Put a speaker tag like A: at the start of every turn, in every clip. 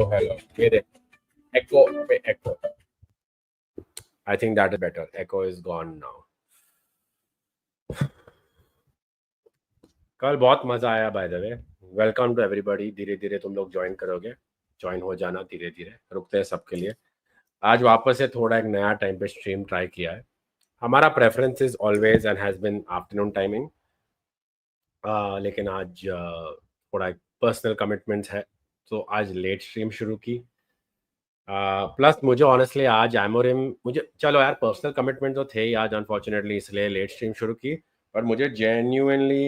A: hello. Wait, echo. Wait, echo. I think that is better. Echo is gone now. कल बहुत मजा आया by the way. Welcome to everybody. धीरे धीरे तुम लोग ज्वाइन करोगे. ज्वाइन हो जाना धीरे धीरे. रुकते हैं सबके लिए. आज वापस से थोड़ा एक नया टाइम पे स्ट्रीम ट्राई किया है. हमारा preference is always and has been afternoon timing. लेकिन आज थोड़ा पर्सनल कमिटमेंट्स है तो आज लेट स्ट्रीम शुरू की. प्लस मुझे ऑनेस्टली आज एमोरिम मुझे चलो यार पर्सनल कमिटमेंट तो थे ही आज अनफॉर्चुनेटली इसलिए लेट स्ट्रीम शुरू की. पर मुझे जेन्युइनली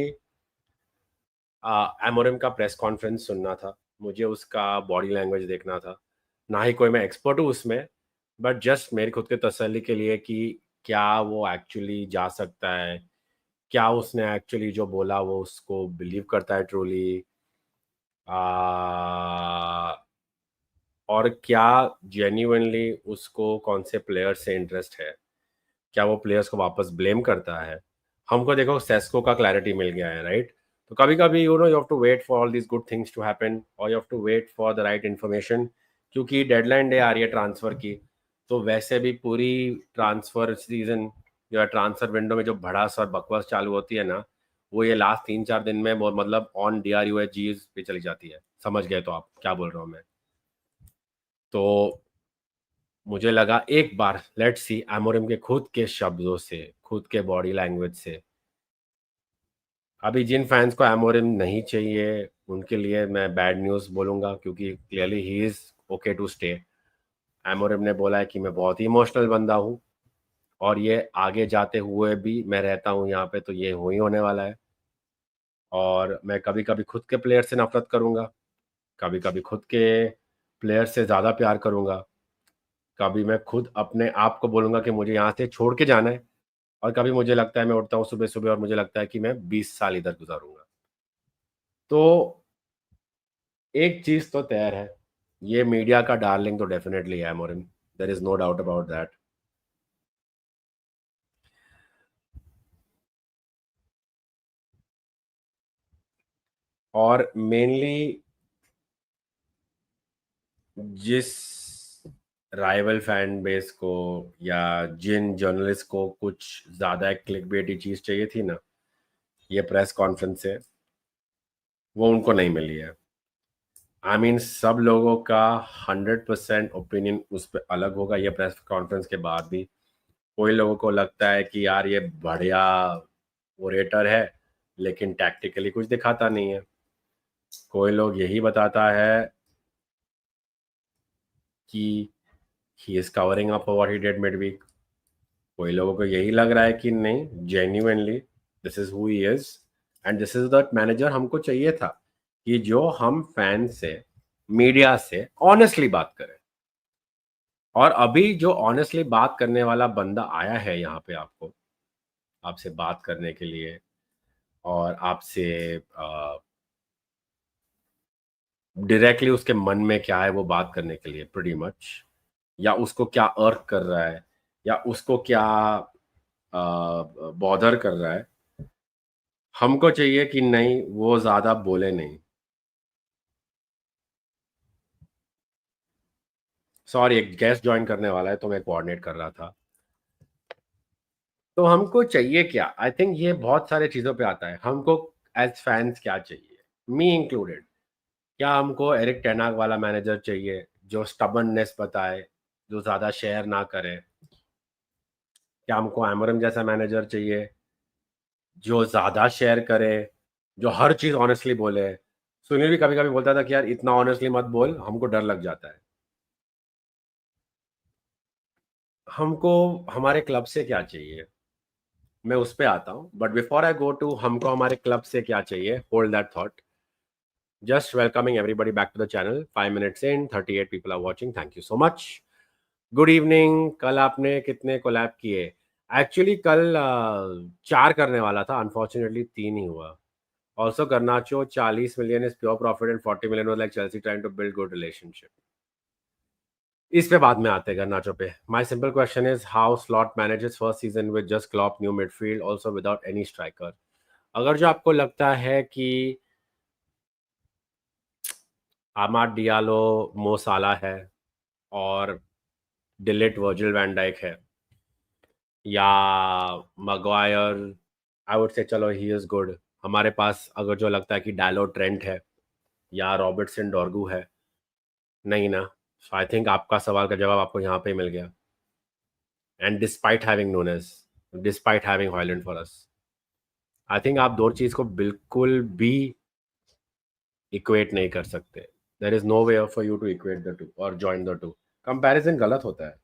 A: एमोरिम का प्रेस कॉन्फ्रेंस सुनना था. मुझे उसका बॉडी लैंग्वेज देखना था. ना ही कोई मैं एक्सपर्ट हूँ उसमें, बट जस्ट मेरी खुद के तसल्ली के लिए कि क्या वो एक्चुअली जा सकता है, क्या उसने एक्चुअली जो बोला वो उसको बिलीव करता है ट्रूली, और क्या जेन्युइनली उसको कौन से प्लेयर से इंटरेस्ट है, क्या वो प्लेयर्स को वापस ब्लेम करता है. हमको देखो सेस्को का क्लैरिटी मिल गया है, राइट. तो कभी कभी you have to wait for all this good things to happen और you have to wait for the right information. क्योंकि डेडलाइन डे आ रही है ट्रांसफर की. तो वैसे भी पूरी ट्रांसफर सीजन जो है, ट्रांसफर विंडो में जो भड़ास और बकवास चालू होती है ना, वो ये लास्ट 3-4 दिन में वो मतलब ऑन DRUHG पे चली जाती है. समझ गए तो आप क्या बोल रहा हूँ मैं. तो मुझे लगा एक बार लेट्स सी एमोरिम के खुद के शब्दों से, खुद के बॉडी लैंग्वेज से. अभी जिन फैंस को एमोरिम नहीं चाहिए उनके लिए मैं बैड न्यूज़ बोलूँगा, क्योंकि clearly he is okay to stay. Amorim ने बोला है कि मैं बहुत ही इमोशनल बंदा हूँ और ये आगे जाते हुए भी मैं रहता हूँ यहाँ पे तो ये हो ही होने वाला है. और मैं कभी कभी खुद के प्लेयर से नफरत करूँगा, कभी कभी खुद के प्लेयर से ज़्यादा प्यार करूँगा, कभी मैं खुद अपने आप को बोलूँगा कि मुझे यहाँ से छोड़ के जाना है, और कभी मुझे लगता है मैं उठता हूँ सुबह सुबह और मुझे लगता है कि मैं 20 साल इधर गुजारूंगा. तो एक चीज तो तय है, ये मीडिया का डार्लिंग तो डेफिनेटली है Amorim. There is no doubt about that. और मेनली जिस राइवल फैन बेस को या जिन जर्नलिस्ट को कुछ ज़्यादा क्लिक बेटी चीज़ चाहिए थी ना ये प्रेस कॉन्फ्रेंस से, वो उनको नहीं मिली है. आई मीन सब लोगों का 100% ओपिनियन उस पर अलग होगा ये प्रेस कॉन्फ्रेंस के बाद भी. कोई लोगों को लगता है कि यार ये बढ़िया ओरेटर है लेकिन टैक्टिकली कुछ दिखाता नहीं है. कोई लोग यही बताता है कि he is covering up what he did mid week. कोई लोगों को यही लग रहा है कि नहीं, genuinely this is who he is and this is the manager हमको चाहिए था, कि जो हम फैन से, मीडिया से ऑनेस्टली बात करें. और अभी जो ऑनेस्टली बात करने वाला बंदा आया है यहाँ पे आपको, आपसे बात करने के लिए और आपसे डायरेक्टली उसके मन में क्या है वो बात करने के लिए प्रीटी मच, या उसको क्या अर्क कर रहा है या उसको क्या बॉदर कर रहा है, हमको चाहिए कि नहीं वो ज़्यादा बोले नहीं. सॉरी एक गेस्ट ज्वाइन करने वाला है तो मैं कोऑर्डिनेट कर रहा था. तो हमको चाहिए क्या, आई थिंक ये बहुत सारे चीज़ों पे आता है. हमको एज फैंस क्या चाहिए, मी इंक्लूडेड. क्या हमको एरिक टेनाग वाला मैनेजर चाहिए जो स्टबर्ननेस बताए, जो ज़्यादा शेयर ना करे? क्या हमको एमोरम जैसा मैनेजर चाहिए जो ज़्यादा शेयर करे, जो हर चीज़ ऑनेस्टली बोले? सुनील भी कभी कभी बोलता था कि यार इतना ऑनेस्टली मत बोल, हमको डर लग जाता है. हमको हमारे क्लब से क्या चाहिए, मैं उस पे आता हूँ. But before I go to हमको हमारे क्लब से क्या चाहिए, hold that thought. Just welcoming everybody back to the channel. 5 minutes in, 38 people are watching. Thank you so much. Good evening. कल आपने कितने कोलैब किए? एक्चुअली कल 4 करने वाला था, अनफॉर्चुनेटली 3 ही हुआ. Also Garnacho 40 million is pure profit and 40 million was like Chelsea trying to build good relationship. इस पे बाद में आते हैं Garnacho पे. My simple question is how slot manages first season with just Klopp new midfield also without any striker. अगर जो आपको लगता है कि आमाद डियालो, मो साला है, और डिलिट वर्जिल वैन डाइक है, या मगवायर, आई वुड से चलो ही इज़ गुड। हमारे पास अगर जो लगता है कि डालो ट्रेंट है या रॉबर्टसन डॉर्गू है, नहीं ना। सो आई थिंक आपका सवाल का जवाब आपको यहाँ पे मिल गया। And despite having Nunes, despite having Hoyland for us, I think आप दो चीज़ को बिल्कुल भी इक्वेट नहीं कर सकते। There is no way for you to equate the two और जॉइन द टू। कंपैरिजन गलत होता है।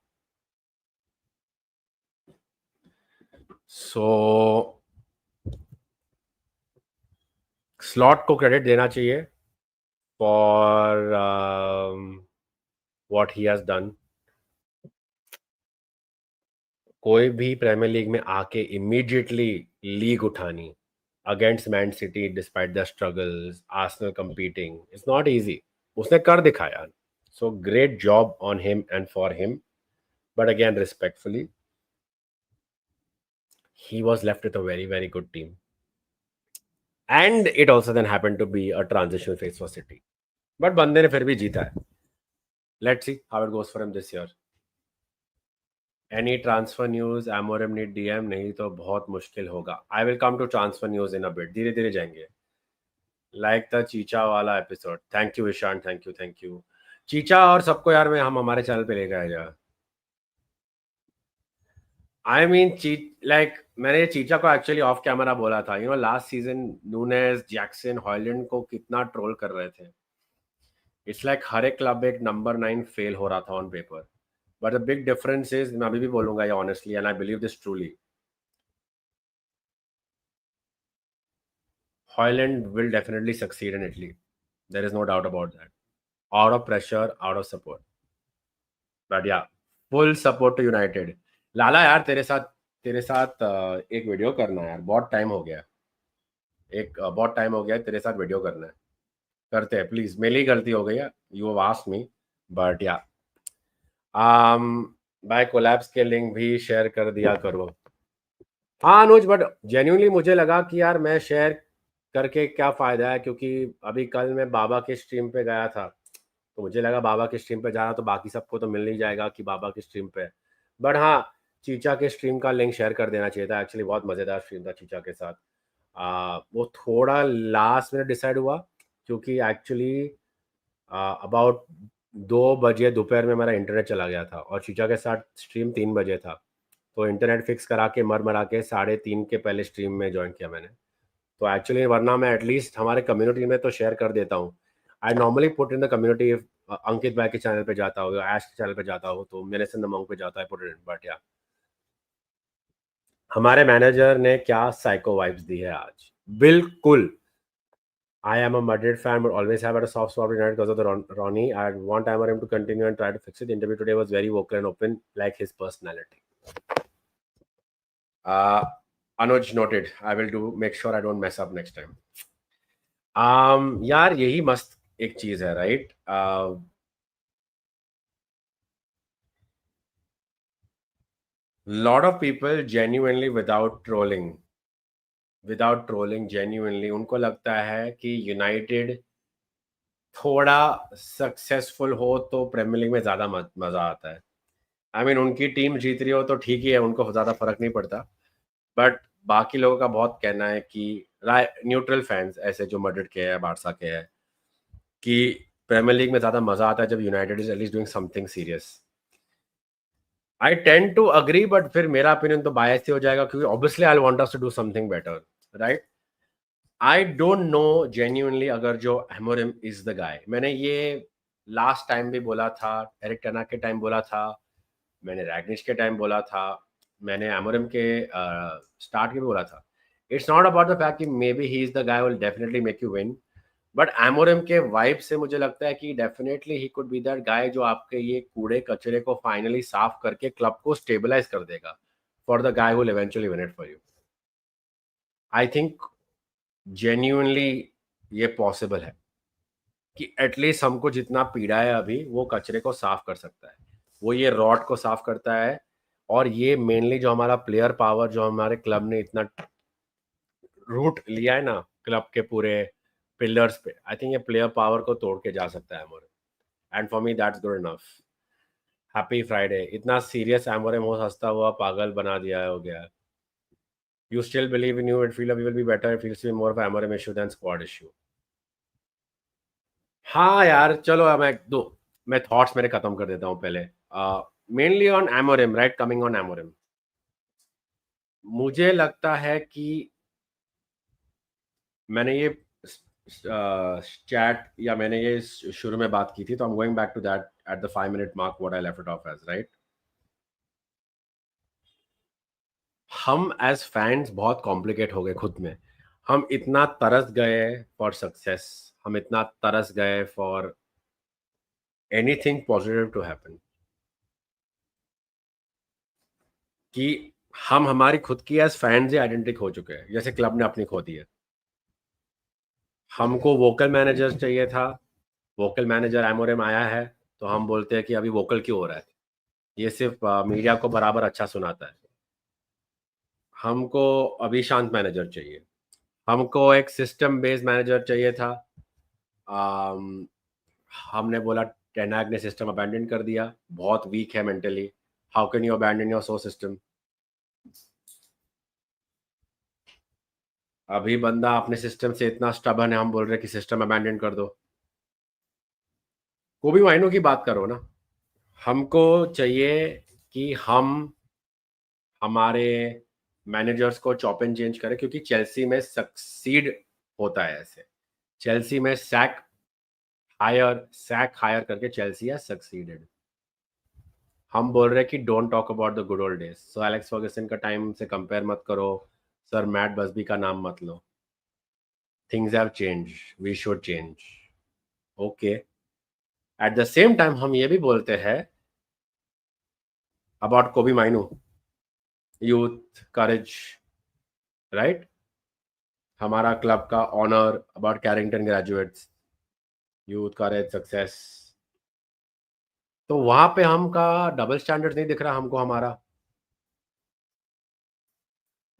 A: सो स्लॉट को क्रेडिट देना चाहिए for what he has done. कोई भी प्रीमियर लीग में आके इमीडिएटली लीग उठानी against Man City despite the struggles, Arsenal competing, it's not easy. उसने कर दिखाया। So great job on him and for him, but again respectfully, he was left with a very very good team, and it also then happened to be a transitional phase for City, but बंदे ने फिर भी जीता है। Let's see how it goes for him this year. Any transfer news? Amorim need DM? नहीं तो बहुत मुश्किल होगा। I will come to transfer news in a bit, धीरे धीरे जाएंगे। Like the चीचा वाला episode. Thank you Ishan, thank you thank you. Cheecha और सबको यार मैं हम हमारे चैनल पे लेकर आएगा। आई मीन लाइक मैंने चीचा को एक्चुअली ऑफ कैमरा बोला था, you know last season Nunes, Jackson, Hoyland को कितना ट्रोल कर रहे थे। इट्स लाइक हर एक क्लब एक नंबर 9 फेल हो रहा था on paper, but the big difference is, मैं अभी भी बोलूंगा ये honestly and I believe this truly, Hojlund will definitely succeed in Italy, there is no doubt about that, out of pressure, out of support, but yeah full support to United. लाला यार तेरे साथ एक वीडियो करना है यार, बहुत time हो गया। बहुत टाइम हो गया है, तेरे साथ वीडियो करना है। करते हैं प्लीज, मेरी गलती हो गई है, you have asked me, but या आम बाय कोलैब्स के लिंक भी शेयर कर दिया करो। हाँ अनुज, बट जेन्युइनली मुझे लगा कि यार मैं शेयर करके क्या फ़ायदा है, क्योंकि अभी कल मैं बाबा के स्ट्रीम पे गया था, तो मुझे लगा बाबा के स्ट्रीम पे जा रहा तो बाकी सबको तो मिल नहीं जाएगा कि बाबा के स्ट्रीम पे है। बट हाँ, चीचा के स्ट्रीम का लिंक शेयर कर देना चाहिए था, एक्चुअली बहुत मज़ेदार स्ट्रीम था चीचा के साथ। वो थोड़ा लास्ट में डिसाइड हुआ, क्योंकि एक्चुअली अबाउट 2 बजे दोपहर में मेरा इंटरनेट चला गया था और चीचा के साथ स्ट्रीम 3 बजे था, तो इंटरनेट फिक्स करा के मर मरा के 3:30 के पहले स्ट्रीम में ज्वाइन किया मैंने। तो एक्चुअली वरना मैं एटलीस्ट हमारे कम्युनिटी में तो शेयर कर देता हूँ। I normally put in the community, Ankit भाई के चैनल पे जाता हो, ऐश के चैनल पे जाता हो, तो मेरे से नमंग पे जाता है पुट इट, बट या हमारे मैनेजर ने क्या साइको वाइब्स दी है आज, बिल्कुल। I am a Madrid fan, but always have had a soft spot in United because of the Ronnie. I want Amorim to continue and try to fix it. The interview today was very vocal and open, like his personality. Uh, Anuj noted. I will do make sure I don't mess up next time. यार यही मस्त एक चीज है, right? Lot of people genuinely without trolling genuinely उनको लगता है कि यूनाइटेड थोड़ा सक्सेसफुल हो तो प्रीमियर लीग में ज्यादा मजा आता है। आई मीन उनकी टीम जीत रही हो तो ठीक ही है, उनको ज़्यादा फर्क नहीं पड़ता, बट बाकी लोगों का बहुत कहना है कि न्यूट्रल फैंस ऐसे जो मैड्रिड के हैं, बारसा के हैं, कि प्रीमियर लीग में ज़्यादा मज़ा आता है जब United is at least doing something serious. I tend to agree, but फिर मेरा ओपिनियन तो बायस ही हो जाएगा, क्योंकि obviously I want us to do something better, right? I don't know genuinely अगर जो एमोरिम इज द गाय, मैंने ये लास्ट टाइम भी बोला था, एरिक टेना के टाइम बोला था, मैंने रैग्निश के टाइम बोला था, मैंने एमोरिम के स्टार्ट के भी बोला था। It's not about the fact कि maybe he is the guy will definitely make you win, but Amorim के वाइब से मुझे लगता है कि definitely he could be that guy जो आपके ये कूड़े कचरे को फाइनली साफ करके क्लब को स्टेबलाइज कर देगा, for the guy will eventually win it for you. I think genuinely ये पॉसिबल है कि एटलीस्ट हमको जितना पीड़ा है अभी वो कचरे को साफ कर सकता है, वो ये रॉट को साफ करता है। और ये मेनली जो हमारा प्लेयर पावर जो हमारे क्लब ने इतना रूट लिया है ना, क्लब के पूरे पिलर्स पे। आई थिंक ये प्लेयर पावर को तोड़ के जा सकता है Amorim, and for me that's good enough. Happy Friday. इतना सीरियस एमोरिम हो हंसता हुआ पागल बना दिया है, हो गया। You still believe in you it feel we will be better, it feels be more of Amorim issue than squad issue. हाँ यार चलो, अब मैं थॉट्स मेरे खत्म कर देता हूँ पहले। Mainly on Amorim, right, coming on Amorim, मुझे लगता है कि मैंने ये चैट या मैंने ये शुरू में बात की थी, तो I am going back to that at the 5 minute mark what I left it off as, right. हम एज फैंस बहुत कॉम्प्लिकेट हो गए खुद में। हम इतना तरस गए फॉर सक्सेस, हम इतना तरस गए for anything positive to happen, कि हम हमारी खुद की एज फैंस ही आइडेंटिक हो चुके हैं, जैसे क्लब ने अपनी खो दी है। हमको वोकल मैनेजर चाहिए था, वोकल मैनेजर एमोरेम आया है, तो हम बोलते हैं कि अभी वोकल क्यों हो रहा है, ये सिर्फ मीडिया को बराबर अच्छा सुनाता है। हमको अभी शांत मैनेजर चाहिए, हमको एक सिस्टम बेस्ड मैनेजर चाहिए था। आम, हमने बोला टेनाग ने सिस्टम अबैंडन कर दिया, बहुत वीक है mentally, how can you abandon your so system. अभी बंदा अपने सिस्टम से इतना स्टबन है, हम बोल रहे हैं कि सिस्टम अबैंडन कर दो। कोबी माइनो की बात करो ना। हमको चाहिए कि हम हमारे मैनेजर्स को चॉप एंड चेंज करें, क्योंकि चेल्सी में सक्सीड होता है ऐसे। चेल्सी में सैक हायर करके चेल्सी है सक्सीडेड। हम बोल रहे हैं कि don't talk about the good old days, so Alex Ferguson का टाइम से कंपेयर मत करो, सर मैट बसबी का नाम मत लो। Things have change, we should change, okay. At the same time हम ये भी बोलते हैं about Kobbie Mainoo, youth courage, right, हमारा क्लब का honour, about Carrington graduates, youth courage success. तो वहां पे हमका डबल स्टैंडर्ड नहीं दिख रहा हमको हमारा।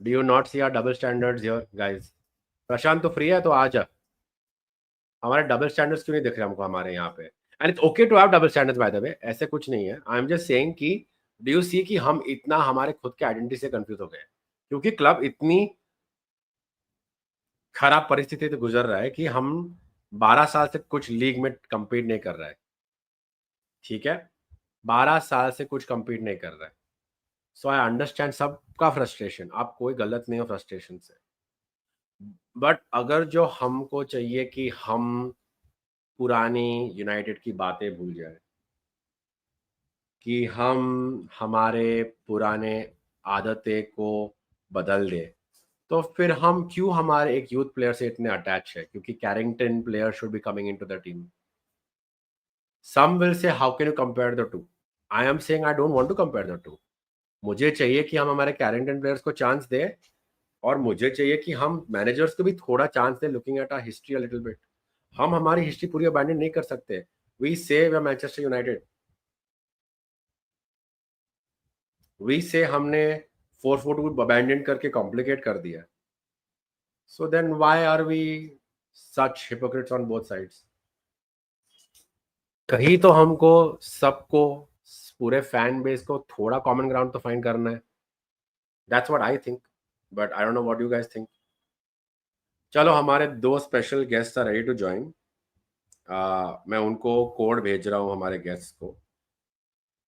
A: Do you not see are double standards here guys? Prashant तो फ्री है तो आ जा। हमारे डबल स्टैंडर्ड्स क्यों नहीं दिख रहे हमको हमारे यहाँ पे? And it's okay to have double standards by the way, ऐसे कुछ नहीं है। आई एम जस्ट सेइंग कि डू यू सी कि हम इतना हमारे खुद के आइडेंटिटी से कंफ्यूज हो गए हैं? क्योंकि क्लब इतनी खराब परिस्थिति से गुजर रहा है कि हम 12 साल से कुछ लीग में compete नहीं कर रहा है, ठीक है, 12 साल से कुछ compete नहीं कर रहा है। सो आई अंडरस्टैंड सबका फ्रस्ट्रेशन, आप कोई गलत नहीं हो फ्रस्ट्रेशन से। बट अगर जो हमको चाहिए कि हम पुरानी यूनाइटेड की बातें भूल जाए, कि हम हमारे पुराने आदतें को बदल दें, तो फिर हम क्यों हमारे एक यूथ प्लेयर से इतने अटैच है? क्योंकि Carrington player should be coming into the team. Some will say how can you compare the two? I am saying I don't want to compare the two. मुझे चाहिए कि हम हमारे कैरिंगटन प्लेयर्स को चांस दें, और मुझे चाहिए कि हम मैनेजर्स को भी थोड़ा चांस दें, looking at our history a little bit. हम हमारी हिस्ट्री पूरी अबैंडन नहीं कर सकते। We say we are Manchester United, we say हमने 4-4-2 अबैंडन करके कॉम्प्लिकेट कर दिया। So then why are we such hypocrites on both sides? कहीं तो हमको सबको, पूरे फैन बेस को थोड़ा कॉमन ग्राउंड तो फाइंड करना है। That's what I think, but I don't know what you guys think. चलो, हमारे दो special guest are ready to join. मैं उनको कोड भेज रहा हूँ हमारे गेस्ट को,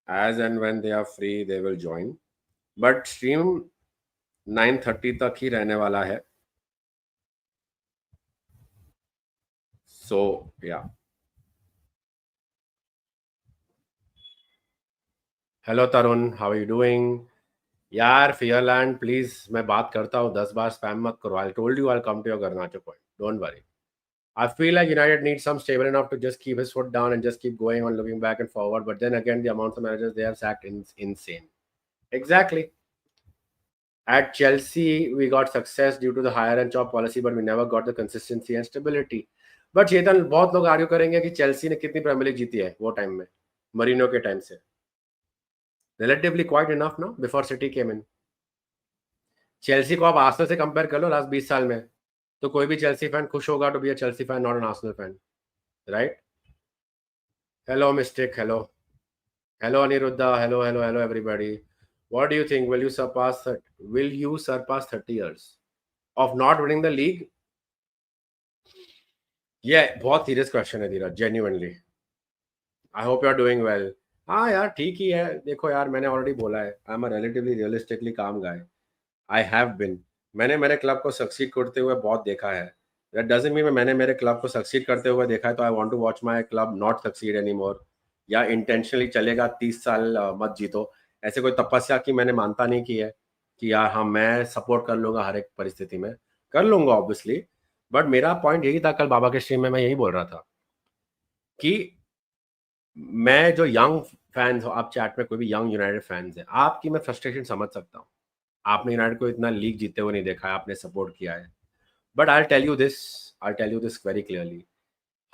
A: as and when they are free they will join. But stream 9:30 तक ही रहने वाला है, so yeah. Hello Tarun, how are you doing? यार फियरलैंड प्लीज, मैं बात करता हूँ, 10 बार स्पैम मत करो। I told you I come to your Garnacho point, don't worry. I feel like United needs some stable enough to just keep his foot down and just keep going on, looking back and forward. But then again, the amounts of managers they have sacked is insane. Exactly. At Chelsea, we got success due to the hire and chop policy, but we never got the consistency and stability. But चेतन, बहुत लोग argue करेंगे कि Chelsea ने कितनी premiere league जीती है वो time में, मरीनो के टाइम से। रिलेटिवली क्वाइट इनफ ना, बिफोर सिटी केम इन। चेल्सी को आप आर्सेनल से कंपेयर कर लो लास्ट 20 साल में, तो कोई भी चेल्सी फैन खुश होगा to be a Chelsea fan, not an Arsenal fan, right? Hello mistake, hello, hello Aniruddha, hello hello hello everybody. What do you think, will you surpass 30 years of not winning the league? ये बहुत serious question है Dheeraj, genuinely. I hope you are doing well. हाँ यार, ठीक ही है। देखो यार, मैंने ऑलरेडी बोला है, I am a relatively realistically काम गाय। आई हैव बिन, मैंने मेरे क्लब को सक्सीड करते हुए बहुत देखा है। दैट डजंट मीन मैंने मेरे क्लब को सक्सीड करते हुए देखा है तो I want to watch my club not succeed anymore, या इंटेंशनली चलेगा 30 साल मत जीतो, ऐसे कोई तपस्या की मैंने मानता नहीं की है कि यार हाँ मैं सपोर्ट कर लूंगा हर एक परिस्थिति में। कर लूंगा ऑब्वियसली, बट मेरा पॉइंट यही था, कल बाबा के स्ट्रीम में मैं यही बोल रहा था कि मैं जो यंग फैंस हो, आप चैट में कोई भी यंग यूनाइटेड फैंस है, आपकी मैं फ्रस्ट्रेशन समझ सकता हूँ। आपने यूनाइटेड को इतना लीग जीते हुए नहीं देखा है, आपने सपोर्ट किया है। But I tell you this very clearly,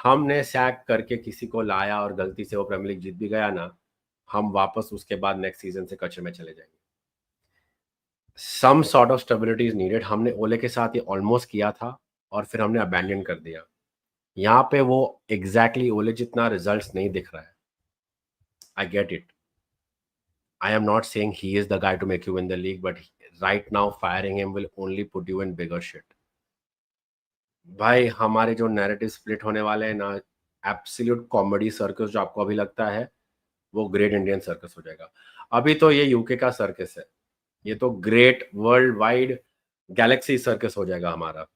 A: हमने सैक करके किसी को लाया और गलती से वो प्रीमियर लीग जीत भी गया ना, हम वापस उसके बाद नेक्स्ट सीजन से कचरे में चले जाएंगे। Some sort of stability is needed. हमने ओले के साथ ये ऑलमोस्ट किया था और फिर हमने अबैंडन कर दिया। यहाँ पे वो एग्जैक्टली ओले जितना रिजल्ट्स नहीं दिख रहा है। I get it, I am not saying he is the guy to make you win the league, but right now firing him will only put you in bigger shit. भाई हमारे जो narrative split होने वाले हैं ना, absolute comedy circus जो आपको अभी लगता है, वो ग्रेट इंडियन सर्कस हो जाएगा। अभी तो ये यूके का सर्कस है, ये तो great world wide galaxy circus हो जाएगा हमारा।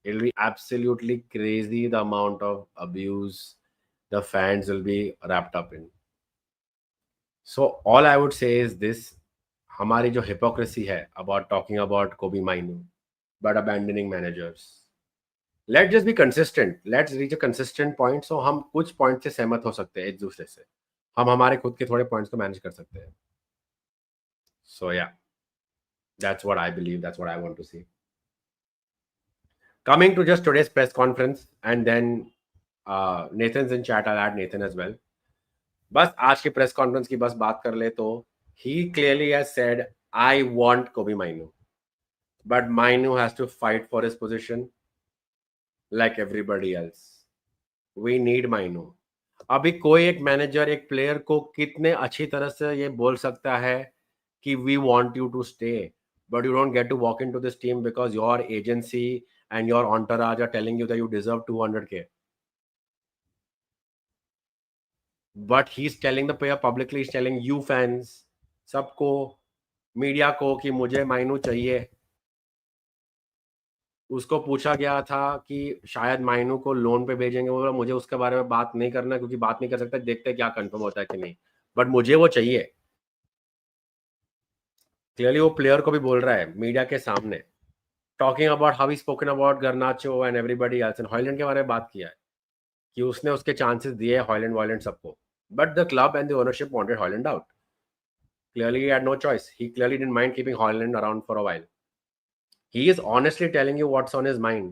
A: It will be absolutely crazy the amount of abuse the fans will be wrapped up in. So all I would say is this, हमारी जो हिपोक्रेसी है about talking about Kobbie Mainoo but abandoning managers, let just be consistent, let's reach a consistent point. So हम कुछ point से सहमत हो सकते हैं एक दूसरे से, हम हमारे खुद के थोड़े पॉइंट्स को मैनेज कर सकते हैं। So yeah, that's what I believe, that's what I want to see. Coming to just today's press conference and then Nathan's in chat, I add Nathan as well. बस आज की प्रेस कॉन्फ्रेंस की बस बात कर ले तो he clearly has said I want Kobbie Mainoo, but Mainu has to fight for his position like everybody else. We need Mainu. अभी कोई एक मैनेजर एक प्लेयर को कितने अच्छी तरह से ये बोल सकता है कि we want you to stay, but you don't get to walk into this team because your agency and your entourage are telling you that you deserve 200k. But he's telling the player publicly, he's telling you fans, सबको, media को कि मुझे माइनू चाहिए। उसको पूछा गया था कि शायद माइनू को लोन पे भेजेंगे, वो बोला मुझे उसके बारे में बात नहीं करना क्योंकि बात नहीं कर सकता, देखते हैं क्या कंफर्म होता है कि नहीं, बट मुझे वो चाहिए। क्लियरली वो प्लेयर को भी बोल रहा है मीडिया के सामने, talking about how he spoken about गर्नाचो and everybody else, and Højlund के बारे में बात किया है कि उसने उसके चांसेस दिए हॉयलैंड वॉयलैंड सबको, but the club and the ownership wanted Højlund out. Clearly he had no choice, he clearly didn't mind keeping Haaland around for a while. He is honestly telling you what's on his mind.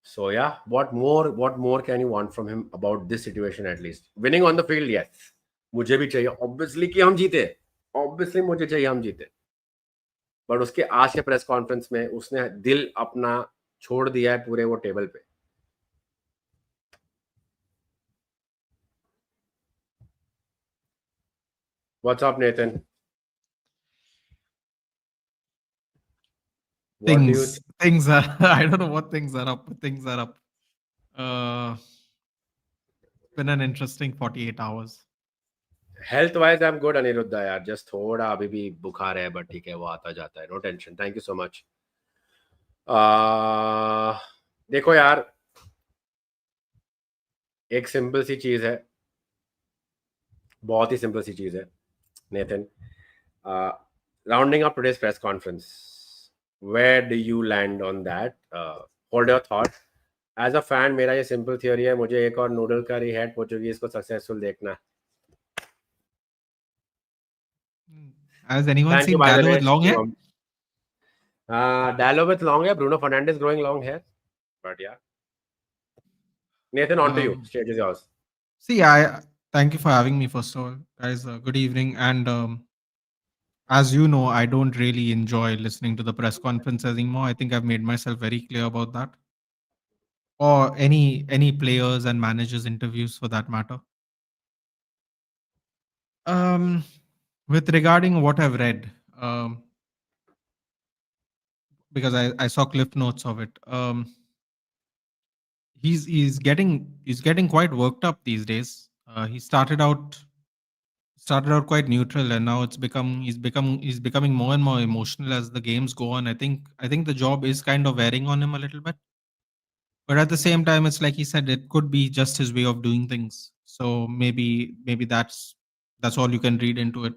A: So yeah, what more can you want from him about this situation? At least winning on the field, yes, मुझे भी चाहिए obviously कि हम जीते, obviously मुझे चाहिए हम जीते, बट उसके आज के प्रेस कॉन्फ्रेंस में उसने दिल अपना छोड़ दिया है पूरे वो टेबल पे। What's up, Nathan? What do you
B: Things are I don't know what things are up, but things are up. Been an interesting 48 hours.
A: Health wise I am good Aniruddha यार, जस्ट थोड़ा अभी भी बुखार है, बट ठीक है, वो आता जाता है, no tension, thank you so much. देखो यार, एक सिंपल सी चीज है, बहुत ही सिंपल सी चीज है Nathan. Rounding up today's press conference, where do you land on that? Hold your thought. As a fan मेरा ये सिंपल थियोरी है, मुझे एक और नूडल करी हेड पोर्चुगीज को सक्सेसफुल देखना है।
B: Has anyone
A: thank you
B: seen
A: by the
B: Dallo
A: way.
B: with long hair?
A: Dallo with long hair, Bruno Fernandes growing long hair, but yeah. Nathan, on to you.
B: Um,
A: Stage is yours.
B: See, I thank you for having me. First of all, guys, good evening. And as you know, I don't really enjoy listening to the press conference anymore. I think I've made myself very clear about that. Or any players and managers interviews for that matter. Um, with regarding what I've read, because I saw cliff notes of it. He's getting quite worked up these days. He started out quite neutral, and now he's becoming more and more emotional as the games go on. I think the job is kind of wearing on him a little bit, but at the same time, it's like he said, it could be just his way of doing things. So maybe that's all you can read into it.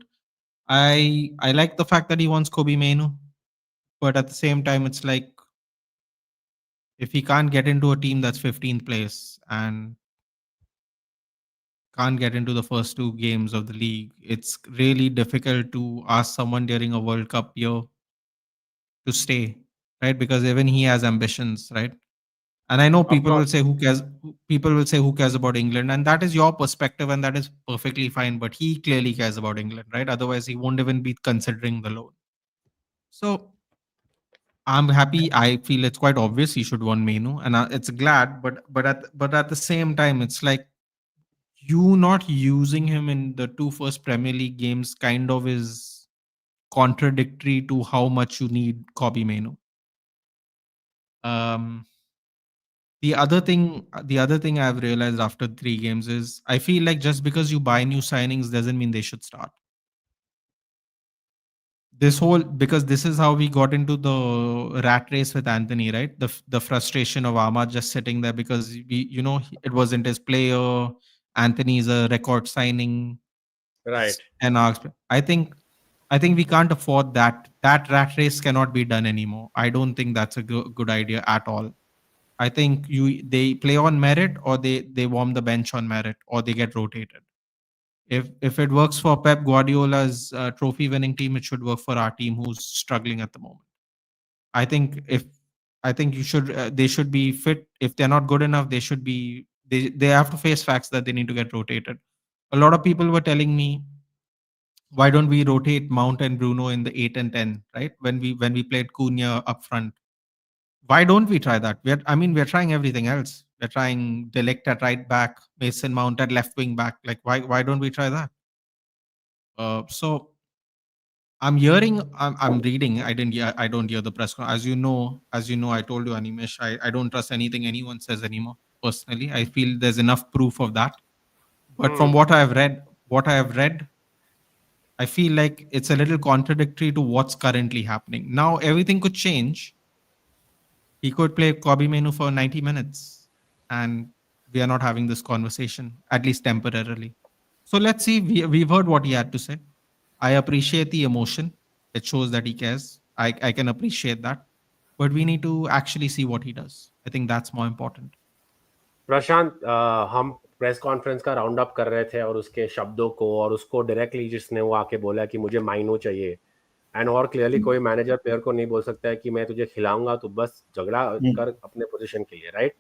B: I like the fact that he wants Kobbie Mainoo, but at the same time, it's like if he can't get into a team that's 15th place and can't get into the first two games of the league, it's really difficult to ask someone during a World Cup year to stay, right? Because even he has ambitions, right? And I know
A: Of
B: people will
A: course.
B: say who cares. People will say who cares about England, and that is your perspective, and that is perfectly fine. But he clearly cares about England, right? Otherwise, he won't even be considering the loan. So I'm happy. I feel it's quite obvious he should want Menu, and it's glad. But at the same time, it's like you not using him in the two first Premier League games kind of is contradictory to how much you need Kobbie Mainoo. Um, the other thing I've realized after 3 games is I feel like just because you buy new signings doesn't mean they should start. Because this is how we got into the rat race with Anthony, right? The frustration of Ahmad just sitting there because it wasn't his player. Anthony's a record signing,
A: Right.
B: and I think we can't afford that. That rat race cannot be done anymore. I don't think that's a good idea at all. I think they play on merit, or they warm the bench on merit, or they get rotated. If it works for Pep Guardiola's trophy winning team, it should work for our team who's struggling at the moment. I think if I think you should they should be fit. If they're not good enough, they have to face facts that they need to get rotated. A lot of people were telling me, why don't we rotate Mount and Bruno in the 8 and 10, right? When we played Cunha up front. Why don't we try that? We're trying everything else. We're trying Delict at right back, Mason Mount at left wing back. Like why don't we try that? So I'm reading. I don't hear the press as you know, I told you, Animesh, I don't trust anything anyone says anymore. Personally, I feel there's enough proof of that. But from
A: Hmm.
B: what I have read, I feel like it's a little contradictory to what's currently happening. Now everything could change. He could play Kobbie Mainoo for 90 minutes, and we are not having this conversation, at least temporarily. So let's see. We've heard what he had to say. I appreciate the emotion. It shows that he cares. I can appreciate that. But we need to actually see what he does. I think that's more important.
A: प्रशांत, हम press conference का round up कर रहे थे और उसके शब्दों को और उसको डायरेक्टली जिसने वो आके बोला कि मुझे माइनो चाहिए, एंड और क्लियरली कोई मैनेजर प्लेयर को नहीं बोल सकता है कि मैं तुझे खिलाऊंगा, तो बस झगड़ा कर अपने पोजीशन के लिए, राइट?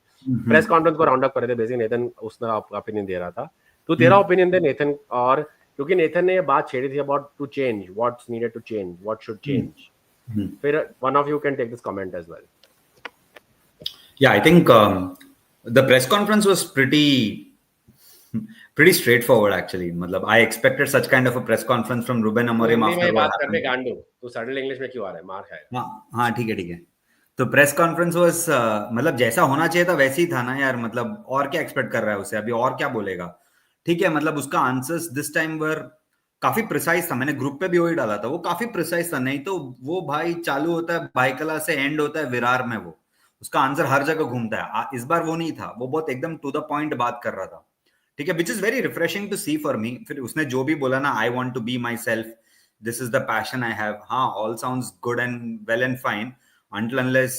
A: प्रेस कॉन्फ्रेंस को राउंड अप कर रहे थे बेसिक, नेथन उसने ओपिनियन दे रहा था, तो तेरा ओपिनियन दे नेथन। और क्योंकि नेथन ने ये बात छेड़ी थी about to change, what's needed to change, what should change, फिर one of you can take this comment as well.
C: Yeah, I think the press conference was pretty straightforward actually. मतलब I expected such kind of a press conference from Ruben Amorim
A: Hindi में ही
C: after
A: बात
C: what
A: करने,
C: happened.
A: गांडू तू suddenly English में क्यों आ रहा है, मार खाएगा।
C: हाँ ठीक है। तो प्रेस कॉन्फ्रेंस वाज मतलब जैसा होना चाहिए था वैसे ही था ना यार। मतलब और क्या एक्सपेक्ट कर रहा है उसे, अभी और क्या बोलेगा? ठीक है, मतलब उसका आंसर्स दिस टाइम वर काफी प्रिसाइज था। मैंने ग्रुप पे भी वही डाला था, वो काफी प्रिसाइज था। नहीं तो वो भाई चालू होता है भाईकला से, एंड होता है विरार में। वो उसका आंसर हर जगह घूमता है। इस बार वो नहीं था, वो बहुत एकदम टू द पॉइंट बात कर रहा था। ठीक है, which is very refreshing to see for me. फिर उसने जो भी बोला ना, I want to be myself, this is the passion I have, हाँ all sounds good and well and fine until unless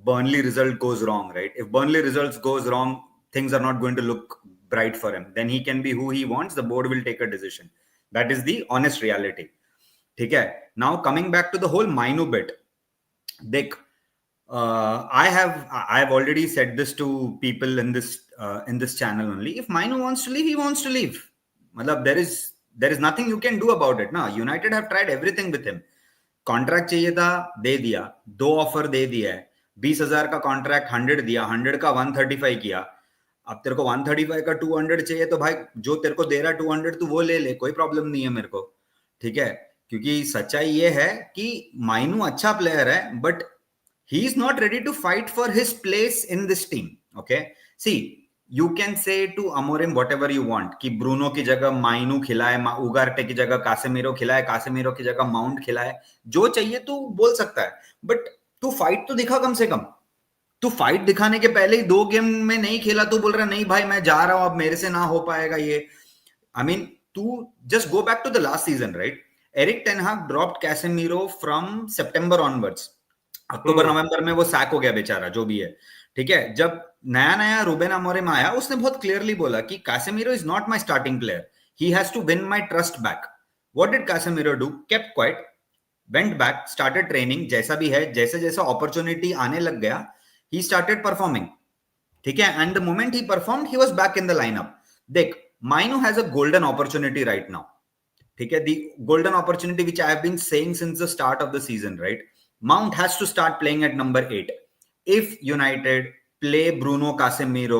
C: Burnley result goes wrong, right? If Burnley results goes wrong, things are not going to look bright for him. Then he can be who he wants. The board will take a decision. That is the honest reality. ठीक है? Now coming back to the whole Mainoo bit, Dick, I have already said this to people in this channel only. If Mainoo wants to leave, he wants to leave. मतलब there is nothing you can do about it ना. United have tried everything with him. Contract चाहिए था, दे दिया, 2 offer दे दिया है, 20,000 का contract 100 दिया, 100 का 135 किया. अब तेरे को 135 का 200 चाहिए तो भाई जो तेरे को दे रहा है 200 तू वो ले ले, कोई प्रॉब्लम नहीं है मेरे को, ठीक है. क्योंकि सच्चाई ये है कि माइनू अच्छा प्लेयर है, but he is not ready to fight for his place in this team. Okay, see, you can say to Amorim whatever you want कि ब्रूनो की जगह माइनू खिलाए, उगार्टे की जगह कासेमीरो खिलाए, कासेमीरो की जगह माउंट खिलाए, जो चाहिए तू बोल सकता है, बट तू फाइट तो दिखा कम से कम. तू फाइट दिखाने के पहले ही 2 गेम में नहीं खेला, तू बोल रहा नहीं भाई मैं जा रहा हूं, अब मेरे से ना हो पाएगा ये. I mean, तू just go back to the last season, right? Eric Ten Hag dropped Casemiro from September onwards. अक्टूबर नवंबर में वो सैक हो गया बेचारा, जो भी है, ठीक है. जब नया नया रूबेन अमोरिम आया, उसने बहुत क्लियरली बोला कि Casemiro is not my starting player, he has to win my trust back. What did Casemiro do? Kept quiet, went back, started training, जैसा भी है, जैसे जैसे अपॉर्चुनिटी आने लग गया, ही स्टार्टेड परफॉर्मिंग, ठीक है. And the moment he performed, he was back in the lineup. देख, Mainoo has a golden opportunity right now, ठीक है. The golden opportunity which I have been saying since the start of the season, right? Mount has to start playing at number 8. If United play Bruno Casemiro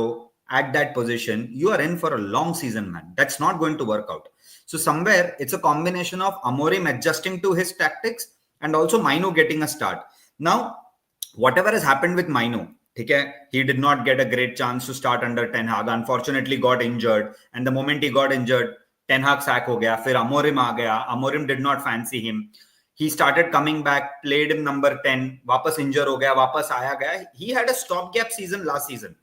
C: at that position, you are in for a long season, man. That's not going to work out. So somewhere it's a combination of Amorim adjusting to his tactics and also Mainoo getting a start. Now, whatever has happened with Mainoo, okay, he did not get a great chance to start under Ten Hag. Unfortunately, got injured, and the moment he got injured, Ten Hag sack ho gaya. Fir Amorim aa gaya. Amorim did not fancy him. He started coming back, played him number 10, वापस इंजर हो गया, वापस आया गया. He had a stopgap season last season.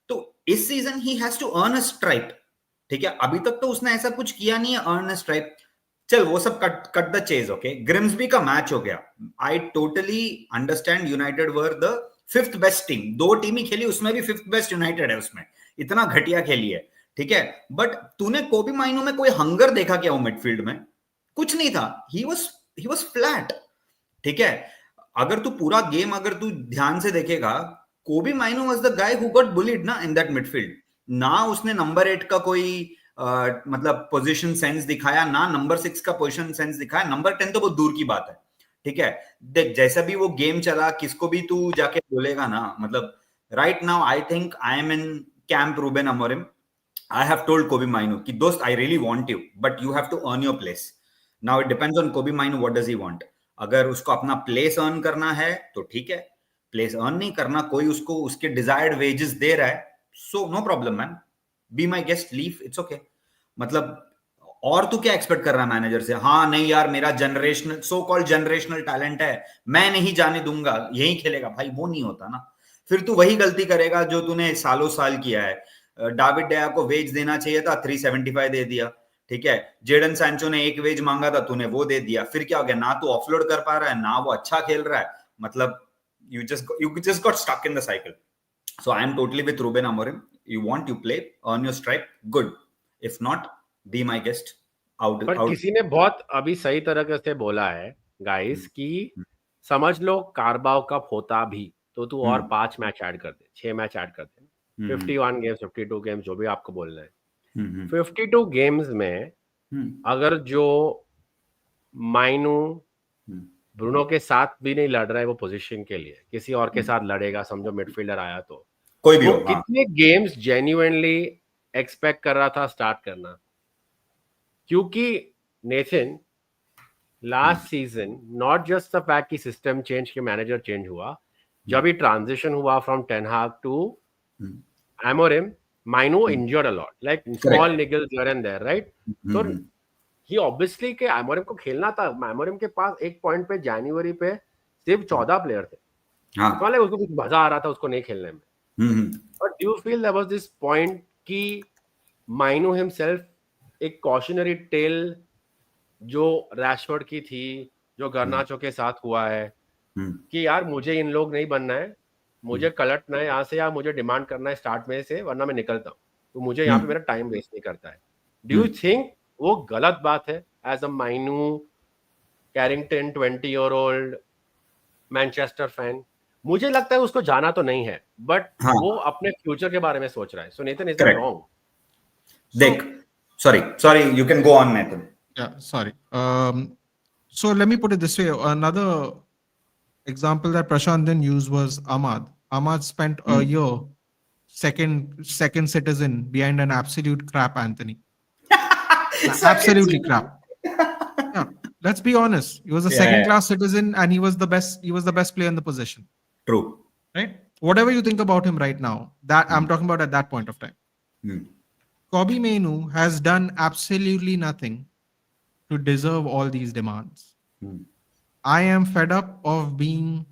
C: तो इस season he has to earn a stripe, ठीक है. अभी तक तो उसने ऐसा कुछ किया नहीं है, earn a stripe. चल वो सब cut the chase, okay. Grimsby का मैच हो गया. I totally understand, United were the 5th best team. 2 team ही खेली, उसमें भी 5th बेस्ट यूनाइटेड है, उसमें इतना घटिया खेली है, ठीक है. बट तूने कोबी माइनो में कोई हंगर देखा क्या? वो मिडफील्ड में कुछ नहीं था. he was flat, ठीक है. अगर तू पूरा गेम अगर तू ध्यान से देखेगा, Kobbie Mainoo was the guy who got bullied ना इन दैट मिडफील्ड. ना उसने नंबर 8 का कोई मतलब पोजीशन सेंस दिखाया, ना नंबर 6 का पोजीशन सेंस दिखाया. नंबर 10 तो बहुत दूर की बात है, ठीक है. देख, जैसा भी वो गेम चला, किसको भी तू जाके बोलेगा ना, मतलब right now I think I am in camp Ruben Amorim. I have told Kobbie Mainoo कि दोस्त, I really want you, but you have to earn your place. Now it depends on Kobbie Mainoo, what does he want. अगर उसको अपना place earn करना है तो ठीक है. प्लेस अर्न नहीं करना, कोई उसको उसके डिजायर्ड वेजेस दे रहा है, so no problem man, be my guest, leave, it's okay. मतलब और तू क्या एक्सपेक्ट कर रहा है मैनेजर से? हाँ नहीं यार, मेरा generational, so called generational talent है, मैं नहीं जाने दूंगा, यही खेलेगा. भाई वो नहीं होता ना. फिर तू वही गलती करेगा जो तूने सालों साल किया है. डेविड डेया को वेज देना चाहिए था, 375 दे दिया, ठीक है. जेडन सैंचो ने 1 वेज मांगा था, तूने वो दे दिया. फिर क्या हो गया? ना तू ऑफलोड कर पा रहा है, ना वो अच्छा खेल रहा है. मतलब you just got stuck in the cycle. So I am totally with Ruben Amorim. You want, you play, earn your stripe, good. If not, be my guest. Out.
A: किसी ने बहुत अभी सही तरह से बोला है गाइस कि समझ लो कार्बाओ कप होता भी तो तू और 5 मैच ऐड कर दे, 6 मैच ऐड कर दे. 51 गेम्स, 52 गेम्स, जो भी आपको बोलना है. 52 गेम्स में अगर जो माइनू ब्रूनो के साथ भी नहीं लड़ रहा है वो पोजीशन के लिए, किसी और के साथ लड़ेगा, समझो मिडफील्डर आया तो
C: कोई भी
A: वो
C: हो,
A: कितने गेम्स जेन्युइनली एक्सपेक्ट कर रहा था स्टार्ट करना. क्योंकि Nathan last season, not just the fact कि सिस्टम चेंज के मैनेजर चेंज हुआ, जब ही ट्रांजिशन हुआ फ्रॉम टेन हाग to Amorim, Mainoo injured a lot, like small niggles here and there, right? So he obviously के Amorim को खेलना था. Amorim के पास एक पॉइंट पे जनवरी पे सिर्फ 14 प्लेयर थे. हाँ, उसको कुछ मजा आ रहा था उसको नहीं खेलने में. But do you feel there was this point कि Mainoo himself एक cautionary tale जो रैशफोर्ड की थी, जो गर्नाचो के साथ हुआ है, कि यार मुझे इन लोग नहीं बनना है, मुझे कलटना है यहाँ से, या मुझे डिमांड करना है स्टार्ट में से, वरना मैं निकलता हूँ, तो मुझे यहाँ पे मेरा टाइम वेस्ट नहीं करता है. डू यू थिंक वो गलत बात है as a Mainoo Carrington 20-year-old Manchester fan? मुझे लगता है उसको जाना तो नहीं है, बट वो अपने फ्यूचर के बारे में सोच रहा है. सो नेथन, इज दैट रॉन्ग?
C: देख, sorry you can go on Nathan.
B: Yeah, sorry. So let me put it this way. Another example that Prashant didn't use was Ahmad. Ahmad spent a year second citizen behind an absolute crap Anthony.
C: Second
B: Absolutely
C: citizen.
B: crap. Yeah. Let's be honest. He was a
C: Yeah,
B: second
C: yeah.
B: class citizen and he was the best. He was the best player in the position.
C: True.
B: Right? Whatever you think about him right now, that I'm talking about at that point of time.
C: Hmm.
B: Kobbie Mainoo has done absolutely nothing to deserve all these demands.
C: Hmm.
B: I am fed up of being,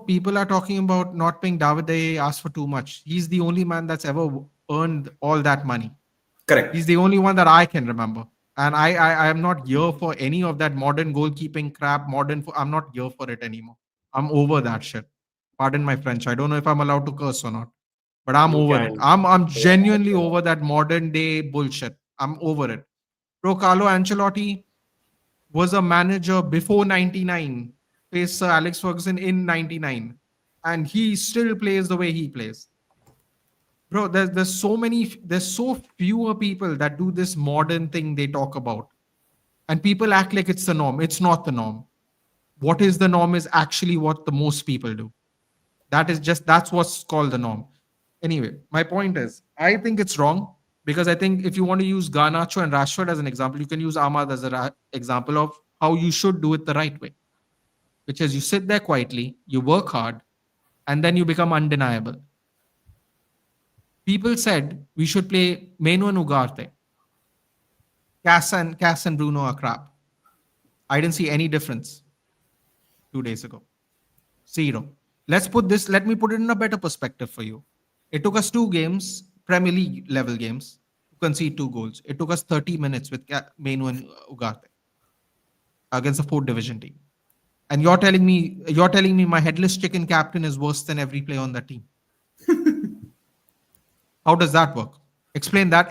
B: people are talking about not paying David De Gea asked for too much. He's the only man that's ever earned all that money.
C: Correct.
B: He's the only one that I can remember. And I am not here for any of that modern goalkeeping crap, I'm not here for it anymore. I'm over that shit. Pardon my French. I don't know if I'm allowed to curse or not, but I'm
A: You
B: over it.
A: can.
B: I'm genuinely over that modern day bullshit. I'm over it. Bro, Carlo Ancelotti was a manager before 99, faced Sir Alex Ferguson in 99, and he still plays the way he plays. Bro, there's so fewer people that do this modern thing they talk about. And people act like it's the norm. It's not the norm. What is the norm is actually what the most people do. That's what's called the norm. Anyway, my point is, I think it's wrong because I think if you want to use Garnacho and Rashford as an example, you can use Ahmad as an example of how you should do it the right way, which is you sit there quietly, you work hard, and then you become undeniable. People said we should play Mainoo and Ugarte. Cass and Bruno are crap. I didn't see any difference 2 days ago. Zero. Let me put it in a better perspective for you. It took us 2 games, Premier League level games, to concede 2 goals. It took us 30 minutes with Mainoo and Ugarte against the 4th division team. And you're telling me my headless chicken captain is worse than every player on that team. How does that work? Explain that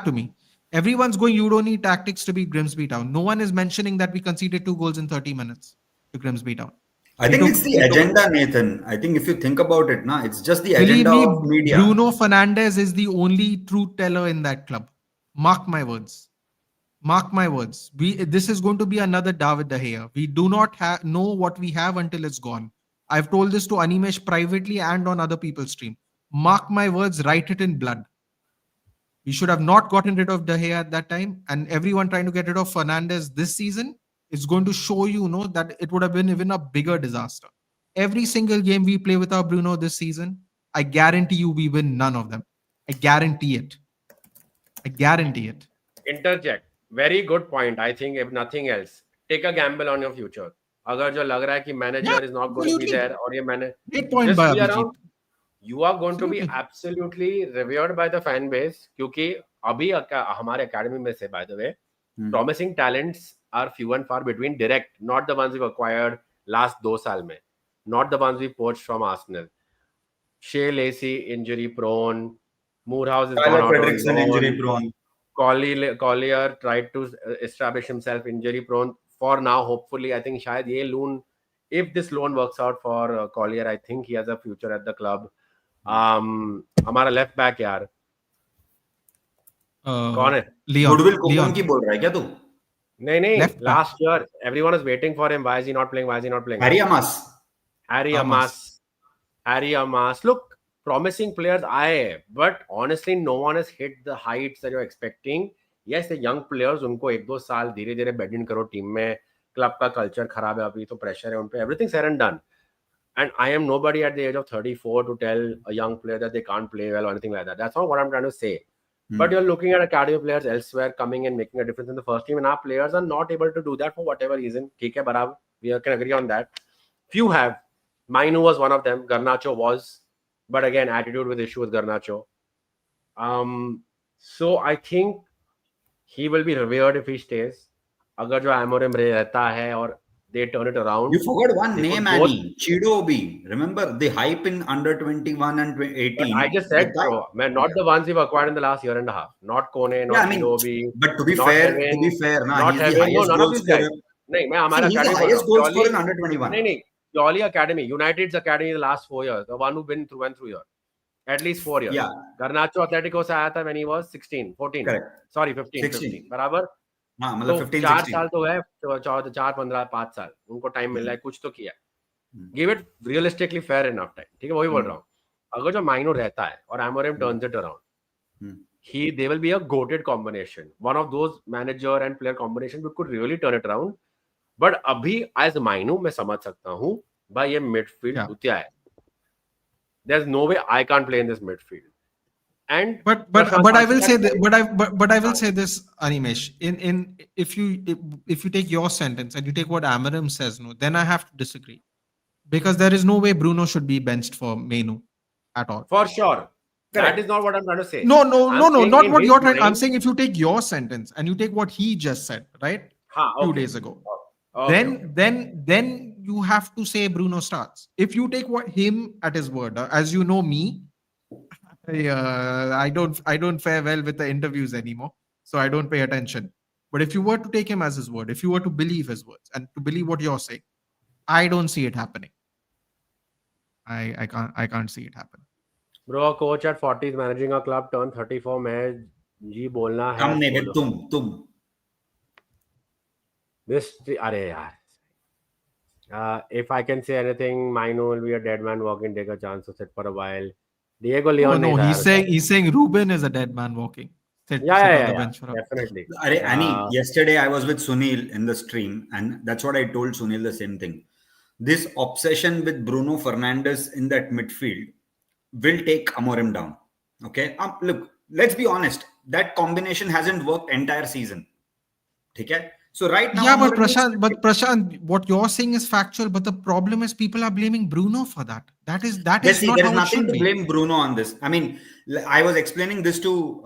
B: to me. Everyone's going, you don't need tactics to beat Grimsby Town. No one is mentioning that we conceded 2 goals in 30 minutes to Grimsby Town.
C: I think it's the agenda, Nathan. I think if you think about it, it's just the
B: Believe
C: agenda
B: me,
C: of media.
B: Bruno Fernandes is the only truth teller in that club. Mark my words. Mark my words. This is going to be another David De Gea. We do not know what we have until it's gone. I've told this to Animesh privately and on other people's stream. Mark my words, write it in blood. We should have not gotten rid of De Gea at that time, and everyone trying to get rid of Fernandes this season is going to show that it would have been even a bigger disaster. Every single game we play without Bruno this season, I guarantee you we win none of them. I guarantee it. I guarantee it.
A: Interject. Very good point. I think if nothing else, take a gamble on your future. अगर जो लग रहा है कि manager is not going to be there और ये
B: Great point
A: just
B: by
A: be
B: Abhijit.
A: around. You are going to be absolutely revered by the fan base क्योंकि अभी हमारे academy में से, by the way, promising talents are few and far between. Direct, not the ones we've acquired last 2 साल में, not the ones we poached from Arsenal. Shea Lacey injury prone, Moorhouse is gone out on loan.
C: Injury prone.
A: Collier tried to establish himself injury prone. For now, hopefully, I think शायद ये loan, if this loan works out for Collier, I think he has a future at the club. हमारा left back यार कौन है?
C: Goodwill Coupon की बोल रहा है क्या तू?
A: नहीं last year everyone was waiting for him. Why is he not playing?
C: Harry
A: Amas. Look, promising players आए, but honestly no one has hit the heights that you're expecting. Yes, the young players, उनको 1-2 साल धीरे-धीरे bed in करो team में. Club का culture खराब है अभी तो प्रेशर है उन पे. Everything's said and done. And I am nobody at the age of 34 to tell a young player that they can't play well or anything like that. That's not what I'm trying to say. But you're looking at academy players elsewhere coming and making a difference in the first team, and our players are not able to do that for whatever reason. ठीक है, बराबर. We can agree on that. Few have. Mainoo was one of them. Garnacho was. But again, attitude with issue with Garnacho. So I think he will be revered if he stays. अगर जो Amorim रहता है और they turn it around.
C: You forgot one name, Annie. Chidobe. Remember the hype in under 21 and 18.
A: But I just said, bro, man, not the ones we've acquired in the last year and a half. Not Kone, not Chidobe.
C: But to be fair,
A: he's the highest
C: goal scorer.
A: He's
C: the highest goal scorer in under 21.
A: Purely academy. United's academy the last 4 years. The one who's been through and through here. At least 4 years. Garnacho Atletico se aaya tha when he was 16, 14.
C: Correct.
A: Sorry, 15. Barabar.
C: हाँ मतलब
A: तो
C: 15
A: 4
C: 16
A: साल तो है, 4 15 5 साल उनको time मिल रहा है, कुछ तो किया, give it realistically fair enough time, ठीक है, वही बोल रहा हूँ। अगर जो माइनो रहता है और Amorim turns it around, they will be a goated combination, one of those manager and player combination which could really turn it around. But अभी as Mainoo मैं समझ सकता हूँ भाई ये midfield
B: Yeah.
A: चूतिया है, there's no way I can't play in this midfield. And
B: But I will say that, but I will
A: हाँ,
B: say this, Animesh. In if you take your sentence and you take what Amarim says, no, then I have to disagree, because there is no way Bruno should be benched for Mainoo at all.
A: for sure, that is
C: Correct.
A: not what I'm trying to say.
B: No, no,
A: I'm
B: no, no,
A: saying
B: not
A: in
B: what
A: his
B: you're trying. I'm
A: mind,
B: saying if you take your sentence and you take what he just said, right,
A: हाँ,
B: few
A: okay,
B: days ago,
A: okay,
B: then you have to say Bruno starts. If you take what him at his word, as you know me, I don't fare well with the interviews anymore, so I don't pay attention. But if you were to take him as his word, if you were to believe his words and to believe what you're saying, I don't see it happening. I can't see it happen.
A: bro, a coach at 40 is managing a club, turn 34 में जी बोलना है
C: हम नहीं बे,
A: बोलो।
C: तुम
A: this अरे यार, if I can say anything, Mainoo will be a dead man walking, take a chance to sit for a while. Diego
B: No,
A: Leon नहीं
B: no,
A: था
B: he's
A: यार
B: saying
A: उसका।
B: he's saying Ruben is a dead man walking. Sit
A: Yeah,
B: sit
A: yeah,
B: on
A: yeah,
B: the
A: yeah,
B: bench for a bit.
A: definitely.
C: अरे Annie, yesterday I was with Sunil in the stream, and that's what I told Sunil the same thing. This obsession with Bruno Fernandes in that midfield will take Amorim down. Okay, look, let's be honest. That combination hasn't worked entire season. Okay, so right now
B: Yeah, but
C: Amorim needs to
B: Prashant, what you're saying is factual, but the problem is people are blaming Bruno for that. That
C: Yes,
B: is
C: see,
B: not
C: there is
B: how it
C: nothing
B: should
C: to
B: be.
C: blame Bruno on this. I mean, I was explaining this to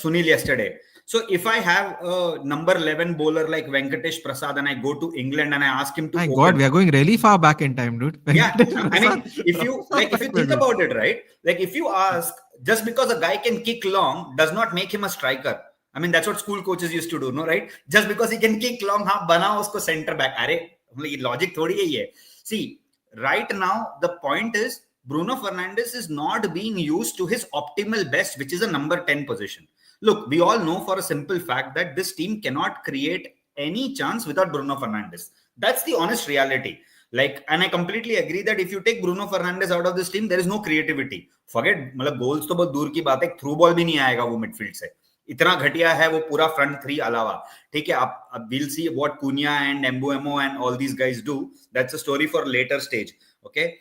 C: Sunil yesterday. So if I have a number 11 bowler like Venkatesh Prasad and I go to England and I ask him to
B: My God,
C: open,
B: we are going really far back in time, dude.
C: yeah,
B: Venkatesh
C: I mean,
B: Prasad.
C: if you like, if you
B: Like we're
C: think
B: going.
C: about it, right? Like if you ask, just because a guy can kick long does not make him a striker. I mean, that's what school coaches used to do, no, right? Just because he can kick long, हाँ बना उसको center back. अरे ये logic थोड़ी है ये. See, right now the point is Bruno Fernandes is not being used to his optimal best, which is a number 10 position. Look, we all know for a simple fact that this team cannot create any chance without Bruno Fernandes. That's the honest reality. Like, and I completely agree that if you take Bruno Fernandes out of this team, there is no creativity. Forget, मतलब goals तो बहुत दूर की बात है, through ball भी नहीं आएगा वो midfield से. इतना घटिया है वो पूरा front three अलावा. ठीक है, अब we'll see what Cunha and Mbuemo and all these guys do. That's a story for later stage. Okay.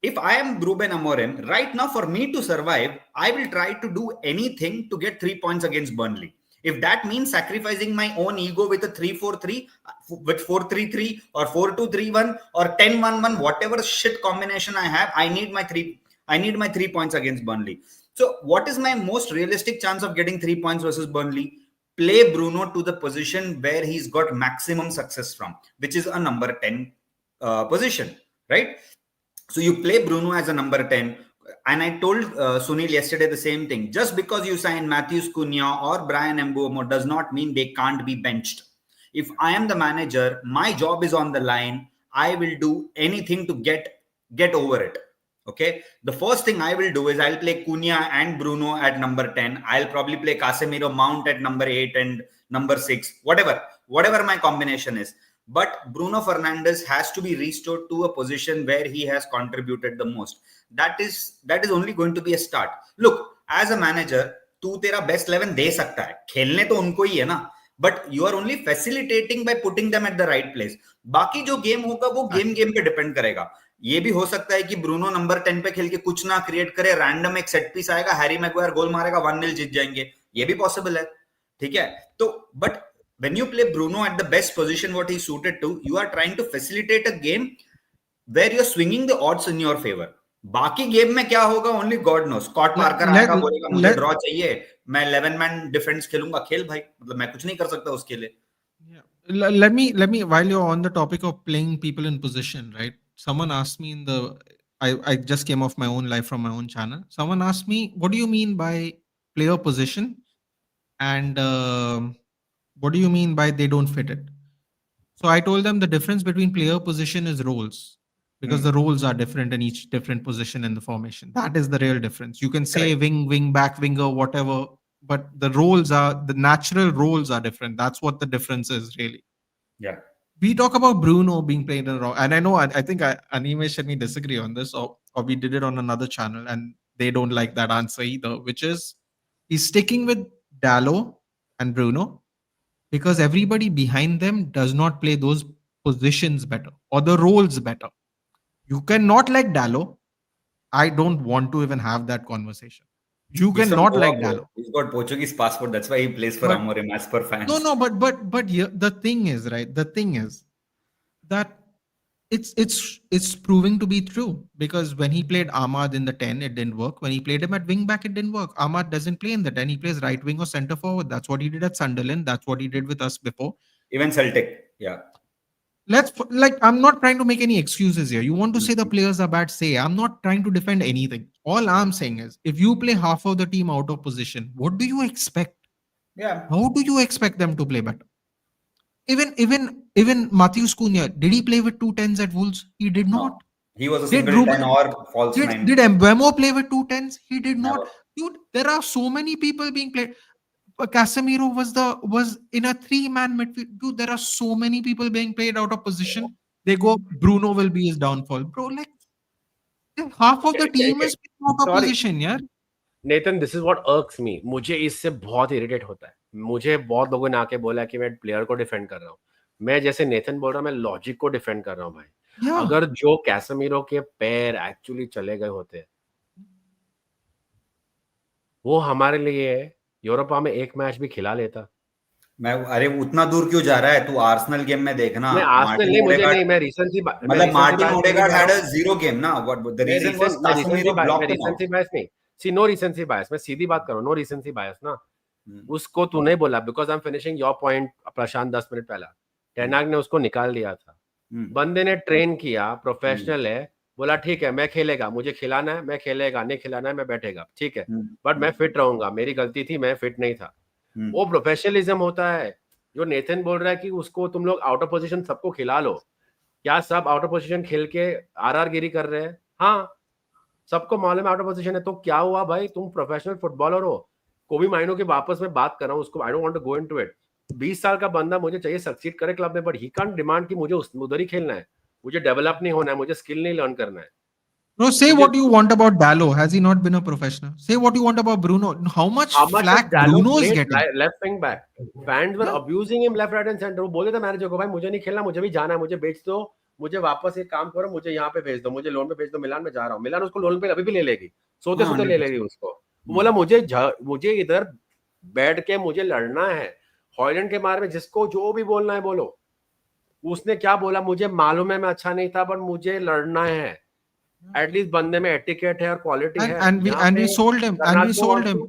C: If I am Ruben Amorim, right now for me to survive, I will try to do anything to get 3 points against Burnley. If that means sacrificing my own ego with a 3-4-3, with 4-3-3 or 4-2-3-1 or 10-1-1, whatever shit combination I have, I need my 3 points against Burnley. So what is my most realistic chance of getting 3 points versus Burnley? Play Bruno to the position where he's got maximum success from, which is a number 10 position, right? So you play Bruno as a number 10. And I told Sunil yesterday the same thing. Just because you sign Matthews Cunha or Brian Mbuemo does not mean they can't be benched. If I am the manager, my job is on the line. I will do anything to get over it. Okay. The first thing I will do is I'll play Cunha and Bruno at number 10. I'll probably play Casemiro Mount at number 8 and number 6, whatever my combination is. But Bruno Fernandes has to be restored to a position where he has contributed the most. That is only going to be a start. Look, as a manager, तू तेरा best 11 दे सकता है, खेलने तो उनको ही है ना, but you are only facilitating by putting them at the right place. बाकी जो गेम होगा वो गेम पे डिपेंड करेगा. ये भी हो सकता है कि ब्रूनो नंबर 10 पे खेल के कुछ ना क्रिएट करे, रैंडम एक सेट पीस आएगा, हैरी मैगवायर गोल मारेगा, 1-0 जीत जाएंगे. ये भी पॉसिबल है. ठीक है, तो but when you play Bruno at the best position what he's suited to, you are trying to facilitate a game where you're swinging the odds in your favor. बाकी game में क्या होगा only God knows. Scott Parker आएगा, बोलेगा मुझे draw चाहिए, मैं 11 man defence खेलूंगा. खेल भाई, मतलब मैं कुछ नहीं कर सकता उसके लिए.
B: Let me while you're on the topic of playing people in position, right? Someone asked me I just came off my own live from my own channel. Someone asked me, what do you mean by player position? And what do you mean by they don't fit it? So I told them the difference between player position is roles, because the roles are different in each different position in the formation. That is the real difference. You can say
C: Correct.
B: wing back, winger, whatever. but the natural roles are different. That's what the difference is, really.
C: Yeah.
B: We talk about Bruno being played in wrong, and I know I think Animesh and me disagree on this, or we did it on another channel, and they don't like that answer either, which is he's sticking with Dallo and Bruno because everybody behind them does not play those positions better or the roles better. You cannot like Dallo. I don't want to even have that conversation. You
C: He's from
B: cannot
C: Goa,
B: like
C: bro.
B: Dallo.
C: He's got Portuguese passport. That's why he plays for
B: But
C: Amorim as per fans.
B: no, but yeah, the thing is, right? The thing is that it's proving to be true because when he played Ahmad in the 10, it didn't work. When he played him at wing back, it didn't work. Ahmad doesn't play in the 10. He plays right wing or center forward. That's what he did at Sunderland. That's what he did with us before.
C: Even Celtic. Yeah.
B: I'm not trying to make any excuses here. You want to say the players are bad, say. I'm not trying to defend anything. All I'm saying is if you play half of the team out of position, what do you expect?
C: Yeah.
B: How do you expect them to play better? Even Matthews Cunha, did he play with 2 10s at Wolves? He did not.
C: No. He was a
B: Did
C: single 10
B: Ruben
C: or false
B: did
C: 9.
B: did Mbemo play with 2 10s? He did not.
C: Never.
B: Dude, there are so many people being played. Casemiro was in a 3-man midfield. Dude, there are so many people being played out of position. They go, Bruno will be his downfall. Bro, like half of the team is out of
A: Sorry,
B: position, yeah.
A: Nathan, this is what irks me. मुझे इससे बहुत irritate होता है. मुझे बहुत लोगों ने आके बोला कि मैं प्लेयर को डिफेंड कर रहा हूँ. मैं जैसे नेथन बोल रहा हूँ, मैं लॉजिक को डिफेंड कर रहा हूँ भाई.
B: Yeah.
A: अगर जो कैसेमीरो के पैर एक्चुअली चले गए होते, वो हमारे लिए यूरोपा में एक मैच भी खिला लेता.
C: अरे उतना दूर क्यों जा रहा है तू? आर्सेनल गेम में देखना.
A: मैं आर्सेनल नहीं, मुझे नहीं, मैं रिसेंटली
C: मतलब Martin Odegaard had a 0 game ना. What the reason was Casemiro blocked him out.
A: Bias नहीं. See no recency bias. मैं सीधी बात कर रहा हूँ, नो रिसेंसी बायस ना. उसको तू नहीं बोला because I am finishing your point. Prashant 10 minute पहला टेनाग ने उसको निकाल दिया था. बंदे ने ट्रेन किया, प्रोफेशनल है, बोला ठीक है मैं खेलेगा, मुझे खिलाना है मैं खेलेगा, नहीं खिलाना है मैं बैठेगा, ठीक है, बट मैं फिट रहूंगा. मेरी गलती थी, मैं फिट नहीं था. वो प्रोफेशनलिज्म होता है. जो नेथन बोल रहा है कि उसको तुम लोग आउट ऑफ पोजीशन सबको खिला लो. क्या सब आउट ऑफ पोजीशन खेल के आरआर गिरी कर रहे हैं? हाँ, सबको मालूम है आउट ऑफ पोजीशन है. तो क्या हुआ भाई, तुम प्रोफेशनल फुटबॉलर हो. कोबी माइनो की वापस में बात कर रहा हूँ उसको. I don't want to go into it. 20 साल का बंदा, मुझे चाहिए सक्सीड करे क्लब में, बट ही कांट डिमांड कि मुझे उधर ही खेलना है, मुझे डेवलप नहीं होना है, मुझे स्किल नहीं लर्न करना है.
B: Bro, say what you want about Dallo. Has he not been a professional? Say what you want about Bruno. How much flack Bruno is getting?
A: Left wing back. Fans were abusing him left, right and center. वो बोले थे manager को, भाई मुझे नहीं खेलना, मुझे भी जाना है, मुझे बेच दो, मुझे वापस एक काम करो, मुझे यहाँ पे भेज दो, मुझे लोन पे भेज दो, मिलान में जा रहा हूँ. मिलान उसको लोन पे अभी भी ले लेगी, सोते सोते ले लेगी उसको. वो बोला मुझे इधर बैठ के मुझे लड़ना है. हॉयलैंड के बारे में जिसको जो भी बोलना है बोलो. उसने क्या बोला, मुझे मालूम है मैं अच्छा नहीं था, बट मुझे लड़ना है. एटलीस्ट बंदे में एटिकेट है और क्वालिटी है.
B: And we sold him. And we sold him.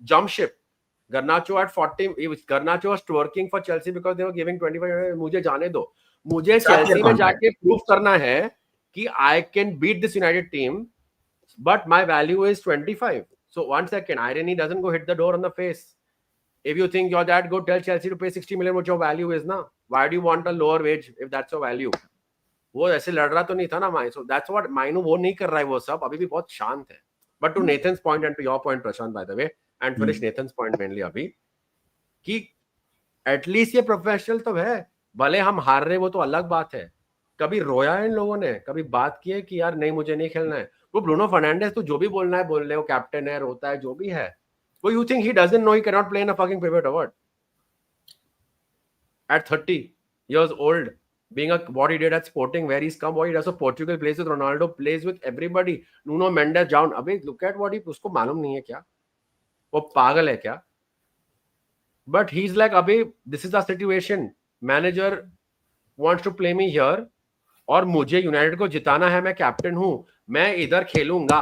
A: Jump ship. Garnacho at 40. Garnacho was twerking for Chelsea because they were giving 25. मुझे जाने दो. मुझे चेल्सी में जाके प्रूव करना है कि I can beat this United team, but my value is 25. So 1 second, irony doesn't go hit the door on the face. If you think you're that good, tell Chelsea to pay 60 million, what your value is now. Why do you want a lower wage if that's your value? वो ऐसे लड़ रहा तो नहीं था ना माइनो. So that's what माइनो वो नहीं कर रहा है. वो सब अभी भी बहुत शांत है. But to Nathan's point and to your point Prashant, by the way, and finish Nathan's point mainly अभी, कि एटलीस्ट ये प्रोफेशनल तो है. भले हम हार रहे, वो तो अलग बात है. कभी रोया है इन लोगों ने? कभी बात की है कि यार नहीं मुझे नहीं खेलना है? वो ब्रूनो फर्नांडिस तो जो भी बोलना है बोल रहे, वो कैप्टन है, रोता है, जो भी है. वो you think he doesn't know he can not play in a fucking favourite award at 30 years old, being what he did at Sporting, where he's come, what he does for Portugal, plays with Ronaldo, plays with everybody, Nuno Mendes down. अबे look at what he, उसको मालूम नहीं है क्या? वो पागल है क्या? But he's like, अबे this is the situation, manager wants to play me here, और मुझे यूनाइटेड को जिताना है, मैं कैप्टन हूँ, मैं इधर खेलूंगा,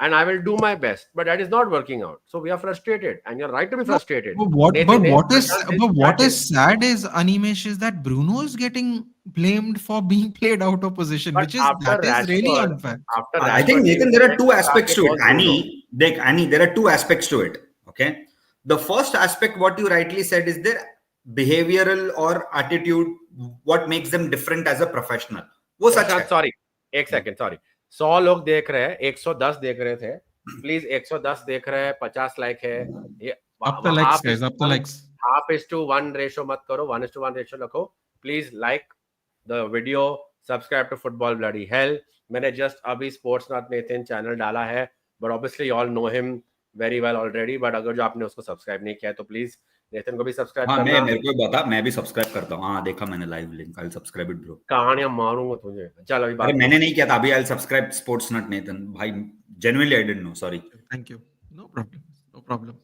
A: and I will do my best, but that is not working out. So we are frustrated, and you're right to be frustrated.
B: What is sad is, Animesh, is that Bruno is getting blamed for being played out of position,
A: But
B: which is really unfair.
C: I think, Nathan, there are two aspects to it. Annie, there are two aspects to it. Okay, the first aspect, what you rightly said, is their behavioral or attitude, what makes them different as a professional. वो सच है.
A: Sorry, एक second, sorry. 100 लोग देख रहे हैं, 110 देख रहे थे, प्लीज 110 देख रहे हैं, 50 लाइक है, ये
B: Up the likes,
A: half
B: guys. Up the likes.
A: Half is two one ratio मत करो, 1:1 रेशो रखो. Please like the video, subscribe to Football Bloody Hell. मैंने जस्ट अभी स्पोर्ट्स नॉट नेथन चैनल डाला है, but obviously all know him very well already. But अगर जो आपने उसको सब्सक्राइब नहीं किया है तो प्लीज नेथन को भी सब्सक्राइब
C: हाँ,
A: करना.
C: मेरे को बता, मैं भी सब्सक्राइब करता हूँ. हाँ, देखा मैंने live link. I subscribe it bro.
A: कहानियां मारूंगा तुझे. चल अभी
C: अरे
A: बात
C: मैंने नहीं किया था, अभी आई सब्सक्राइब स्पोर्ट्स नट नेतन भाई. Genuinely I didn't know, sorry.
B: Thank you. No problem. No problem.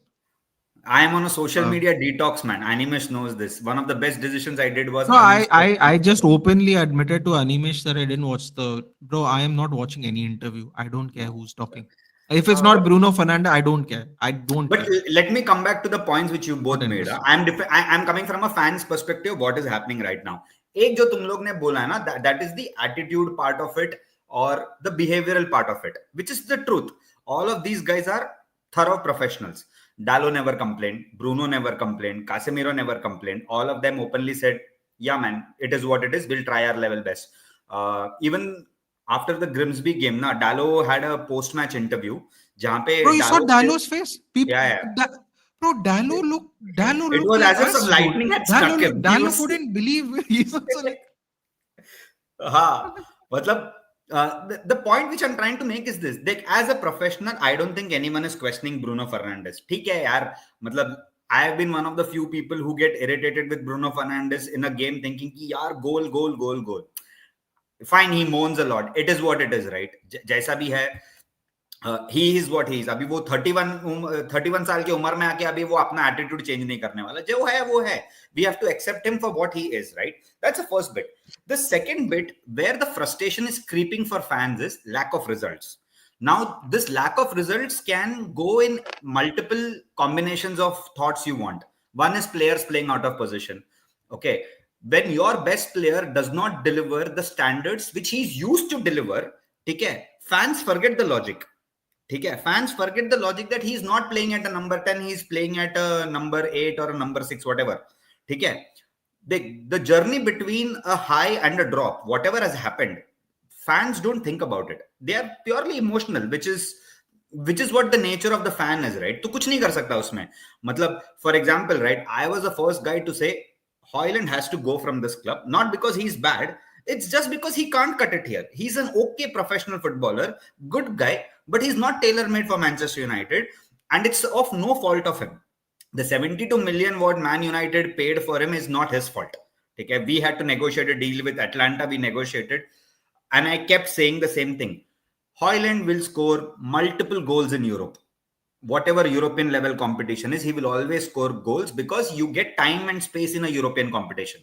C: I am on a social
B: Uh,
C: media detox, man. Animesh knows this. One of the best decisions I did was
B: No,
C: uninstall.
B: I just openly admitted to Animesh that I didn't watch the bro. I am not watching any interview. I don't care who's talking. If it's not Bruno Fernandes, I don't care. I don't
C: But
B: care.
C: let me come back to the points which you both
B: Not
C: made.
B: interested.
C: I'm coming from a fan's perspective. What is happening right now? एक जो तुम लोग ने बोला है ना, that is the attitude part of it or the behavioral part of it, which is the truth. All of these guys are thorough professionals. Dallo never complained. Bruno never complained. Casemiro never complained. All of them openly said, "Yeah, man, it is what it is. We'll try our level best." Even after the Grimsby game, na Dallo had a post-match interview. जहाँ पे
B: Bro, you saw
C: Dallo
B: Dallo's face. People,
C: yeah, yeah.
B: bro, Dallo
C: It
B: looked
C: was
B: like
C: as if
B: us.
C: some
B: Dude.
C: lightning had struck him. He
B: Dallo
C: was
B: couldn't believe he's also like.
C: हाँ, मतलब the point which I'm trying to make is this. Like, as a professional, I don't think anyone is questioning Bruno Fernandes. ठीक है यार, मतलब I have been one of the few people who get irritated with Bruno Fernandes in a game thinking कि यार goal. Fine, he moans a lot. It is what it is, right? जैसा भी है, he is what he is. अभी वो 31 साल की उम्र में आके अभी वो अपना एटीट्यूड चेंज नहीं करने वाला. जो है वो है. We have to accept him for what he is, right? That's the first bit. The second bit where the frustration is creeping for fans is lack of results. Now, this lack of results can go in multiple combinations of thoughts you want. One is players playing out of position. Okay. When your best player does not deliver the standards which he's used to deliver, ठीक है, fans forget the logic. ठीक है, fans forget the logic that he's not playing at a number 10, he's playing at a number 8 or a number 6, whatever. ठीक है, the journey between a high and a drop, whatever has happened, fans don't think about it. They are purely emotional, which is what the nature of the fan is, right? तो कुछ नहीं कर सकता उसमें. मतलब, for example, right, I was the first guy to say Højlund has to go from this club, not because he's bad. It's just because he can't cut it here. He's an okay professional footballer, good guy, but he's not tailor-made for Manchester United, and it's of no fault of him. The 72 million what Man United paid for him is not his fault. Okay? We had to negotiate a deal with Atlanta. We negotiated, and I kept saying the same thing. Højlund will score multiple goals in Europe. Whatever European level competition is, he will always score goals because you get time and space in a European competition.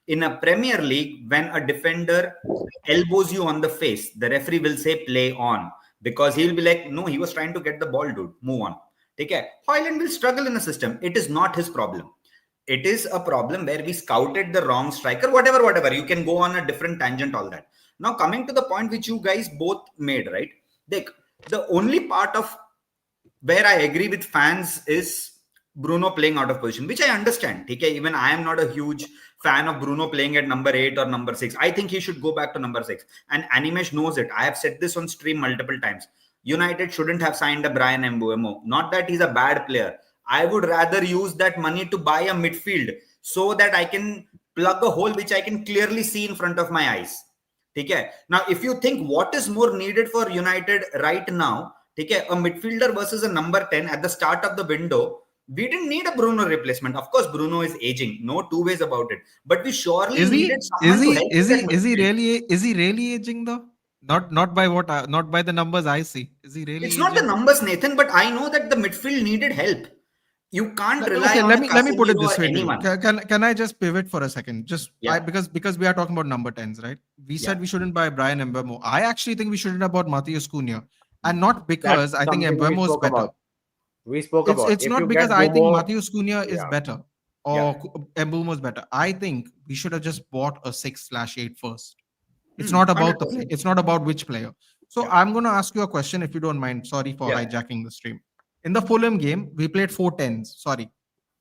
C: In a Premier League, when a defender elbows you on the face, the referee will say play on, because he'll be like, no, he was trying to get the ball, dude, move on. Okay? Højlund will struggle in the system. It is not his problem. It is a problem where we scouted the wrong striker, whatever. You can go on a different tangent, all that. Now, coming to the point which you guys both made, right? Like, the only part of where I agree with fans is Bruno playing out of position, which I understand. Okay? Even I am not a huge fan of Bruno playing at number 8 or number 6. I think he should go back to number 6. And Animesh knows it. I have said this on stream multiple times. United shouldn't have signed a Brian Mbeumo. Not that he's a bad player. I would rather use that money to buy a midfield so that I can plug a hole which I can clearly see in front of my eyes. Okay? Now, if you think what is more needed for United right now, okay, a midfielder versus a number 10 at the start of the window, we didn't need a Bruno replacement. Of course, Bruno is aging. No two ways about it. But we surely needed someone to help with that midfield.
B: Is he really aging though? Not by not by the numbers I see. Is he really
C: It's
B: aging?
C: not the numbers, Nathan, but I know that the midfield needed help. You can't rely
B: Okay,
C: on
B: let me put it
C: Casemiro
B: this
C: or
B: way to you.
C: anyone.
B: Can I just pivot for a second? Just
C: Yeah.
B: because we are talking about number 10s, right? We said we shouldn't buy Brian Mbeumo. I actually think we shouldn't have bought Matheus Cunha. And not because
A: That's
B: I think
A: something we
B: Mbeumo is
A: spoke
B: better.
A: about. We spoke about
B: It's
A: if
B: not
A: you
B: because
A: get
B: I think
A: Bomo,
B: Matheus Cunha is
A: yeah.
B: better or Mbeumo is better. I think we should have just bought a 6/8 first. It's not about the play. It's not about which player. So I'm going to ask you a question if you don't mind. Sorry for hijacking the stream. In the Fulham game, we played 4-10s. Sorry,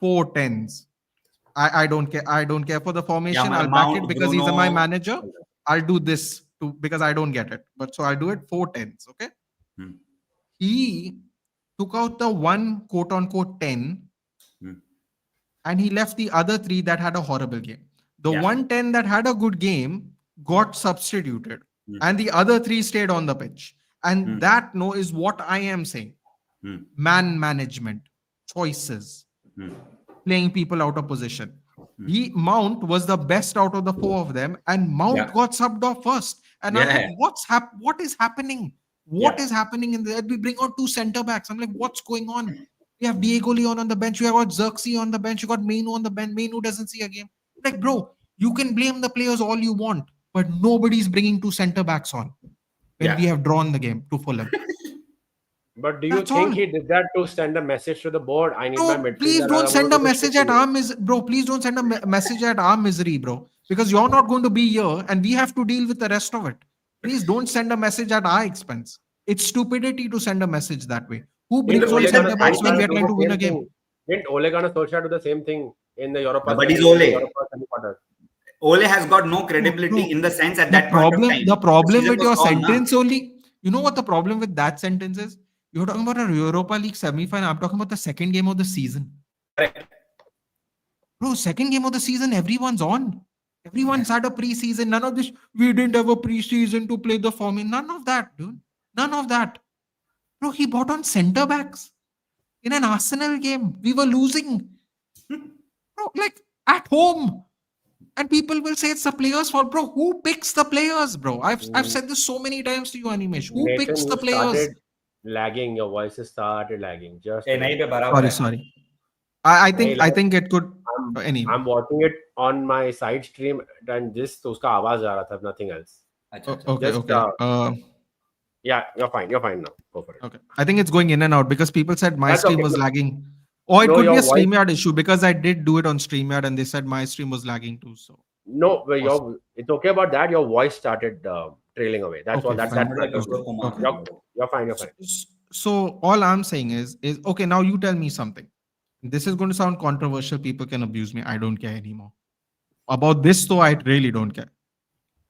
B: 4-10s. I don't care. I don't care for the formation.
C: Yeah,
B: I'll back it because he's my manager. I'll do this because I don't get it. But so I'll do it 4-10s. Okay. he took out the one quote unquote 10
C: Hmm.
B: and he left the other 3 that had a horrible game. The
C: Yeah.
B: 110 that had a good game got substituted,
C: Hmm.
B: and the other 3 stayed on the pitch. And
C: Hmm.
B: that no is what I am saying.
C: Hmm.
B: Man management, choices,
C: Hmm.
B: playing people out of position. Mount was the best out of the 4 of them, and Mount
C: Yeah.
B: got subbed off first. And I'm like,
C: Yeah.
B: what is happening? What is happening in there? We bring out 2 center backs. I'm like, what's going on? You have Diego Leon on the bench. You have got Xerxes on the bench. You got Mainoo on the bench. Mainoo doesn't see a game. Like, bro, you can blame the players all you want, but nobody's bringing 2 center backs on when we
C: Yeah.
B: have drawn the game to Fulham.
A: But do you
B: That's all.
A: think he did that to send a message to the board? I need my
B: Bro,
A: midfielder.
B: please don't
A: I'm
B: send
A: gonna
B: a
A: do the
B: message
A: shit
B: at
A: to
B: our
A: you.
B: bro. Please don't send a message at our misery, bro. Because you're not going to be here, and we have to deal with the rest of it. Please don't send a message at our expense. It's stupidity to send a message that way. Who
C: In the
B: brings
A: Didn't
B: on
A: Ole
C: season,
A: Gunnar
B: center
C: I
B: backs when we
C: think,
B: are
A: do
B: trying
A: the
B: to win a
A: same
B: game?
A: thing? Didn't Ole Gunnar Solskjaer do the same thing in the Europa
C: but he's
A: in the
C: Ole.
A: Europa semi-final?
C: Ole has got no credibility
B: Bro,
C: in the sense at
B: the
C: that point of
B: problem,
C: time.
B: the problem
C: Season
B: with
C: was
B: your
C: gone, na?
B: sentence only, you know what the problem with that sentence is? You're talking about a Europa League semi-final. I'm talking about the second game of the season.
C: Correct.
B: Bro, second game of the season, everyone's on. Everyone's had a preseason. None of this, we didn't have a preseason to play the form. None of that, dude. None of that. Bro, he bought on center backs in an Arsenal game. We were losing. Bro, like at home. And people will say it's the players' fault. Bro, who picks the players, bro? I've said this so many times to you, Animesh. Who
A: Nathan,
B: picks the
A: you
B: players?
A: started lagging. Your voices started lagging. Just a
C: Eh, nahi
A: minute.
C: pe barabar hai.
B: Sorry. I
A: नहीं
B: think I
A: like
B: think it could anyway.
A: I'm watching it on my side stream and just तो उसका आवाज आ रहा था, nothing else.
C: अच्छा, अच्छा.
B: Okay,
A: Just
B: okay.
A: yeah, you're fine. You're fine now. Go for it.
B: Okay. I think it's going in and out because people said my
A: That's
B: stream
A: okay.
B: was lagging. Or it
A: No,
B: could be
A: your
B: a
A: voice.
B: StreamYard issue because I did do it on StreamYard and they said my stream was lagging too. So
A: No, but
B: Awesome.
A: it's okay about that. Your voice started trailing away. That's all.
B: Okay,
A: That's
B: fine.
C: Sounded like
A: that's
C: Kishore
A: okay.
C: Kumar.
B: Okay.
A: You're fine. You're
B: So,
A: fine.
B: so all I'm saying is okay, now you tell me something. This is going to sound controversial. People can abuse me. I don't care anymore. About this though, I really don't care.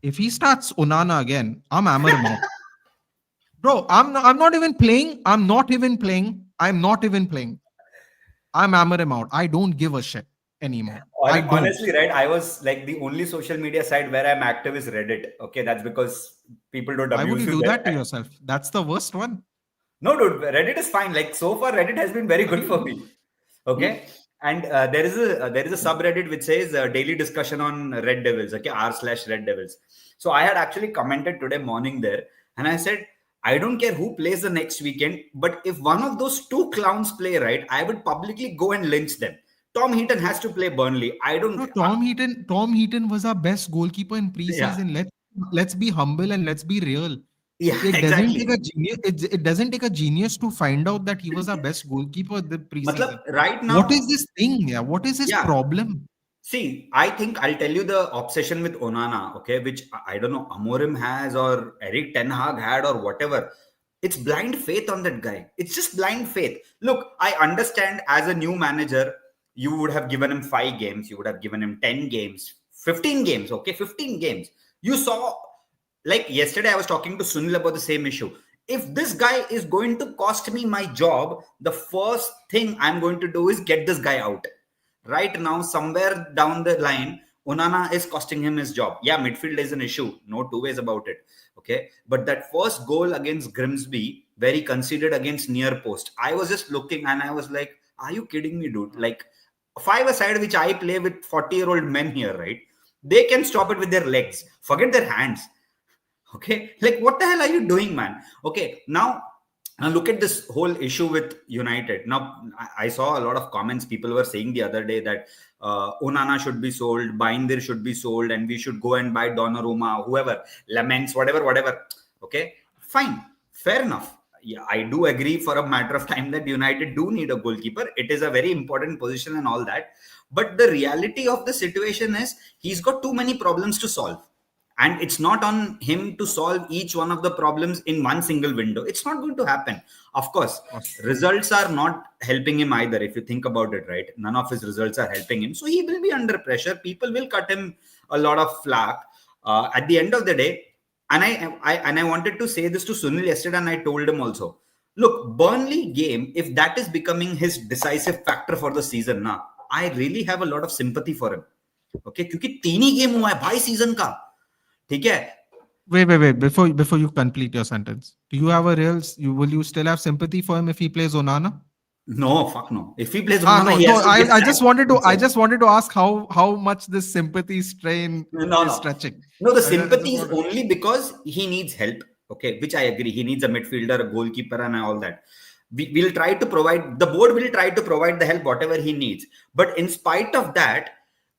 B: If he starts Onana again, I'm Amorim out. Bro, I'm not even playing. I'm not even playing. I'm Amorim out. I don't give a shit anymore. I don't.
C: Honestly, right? I was like the only social media site where I'm active is Reddit. Okay, that's because people don't
B: Why would
C: abuse
B: you
C: you
B: do
C: there.
B: that to yourself? That's the worst one.
C: No, dude, Reddit is fine. Like so far, Reddit has been very good for me. Okay, and there is a subreddit which says daily discussion on Red Devils. Okay, r/Red Devils. So I had actually commented today morning there, and I said I don't care who plays the next weekend, but if one of those 2 clowns play right, I would publicly go and lynch them. Tom Heaton has to play Burnley. I don't.
B: No, Tom Heaton was our best goalkeeper in
C: Yeah,
B: preseason. Let's be humble and let's be real.
C: yeah,
B: It doesn't take
C: exactly.
B: a genius. It doesn't take a genius to find out that he was our best goalkeeper the
C: Matlab,
B: preseason.
C: right
B: What
C: now,
B: is this thing? Yeah, what is his
C: yeah.
B: problem?
C: See, I think I'll tell you the obsession with Onana, okay, which I don't know, Amorim has or Eric Ten Hag had or whatever. It's blind faith on that guy. It's just blind faith. Look, I understand as a new manager, you would have given him 5 games, you would have given him 10 games, 15 games, okay, 15 games. You saw, like yesterday, I was talking to Sunil about the same issue. If this guy is going to cost me my job, the first thing I'm going to do is get this guy out. Right now, somewhere down the line, Onana is costing him his job. Yeah, midfield is an issue. No two ways about it. Okay. But that first goal against Grimsby, where he conceded against near post, I was just looking and I was like, are you kidding me, dude? Like, 5-a-side, which I play with 40-year-old men here, right? They can stop it with their legs. Forget their hands. Okay. Like, what the hell are you doing, man? Okay. Now look at this whole issue with United. Now, I saw a lot of comments. People were saying the other day that Onana should be sold, Binder should be sold, and we should go and buy Donnarumma, whoever, Laments, whatever. Okay, fine, fair enough. Yeah, I do agree for a matter of time that United do need a goalkeeper. It is a very important position and all that. But the reality of the situation is he's got too many problems to solve. And it's not on him to solve each one of the problems in one single window. It's not going to happen. Of course, results are not helping him either. If you think about it, right? None of his results are helping him. So he will be under pressure. People will cut him a lot of flack. At the end of the day, and I wanted to say this to Sunil yesterday, and I told him also, Look, Burnley game, if that is becoming his decisive factor for the season now, I really have a lot of sympathy for him. Okay, क्योंकि 3 ही game हुआ है भाई season का, ठीक है?
B: Wait. Before you complete your sentence, do you have a real? Will you still have sympathy for him if he plays Onana?
C: No, fuck no. If he plays Onana,
B: No,
C: he
B: no.
C: has to get
B: I just
C: sacked.
B: wanted to. I just wanted to ask how much this sympathy strain
C: No,
B: is
C: no.
B: stretching.
C: No, the
B: I just
C: sympathy is
B: wanted-
C: only because he needs help. Okay, which I agree. He needs a midfielder, a goalkeeper, and all that. We'll try to provide, the board will try to provide the help, whatever he needs. But in spite of that,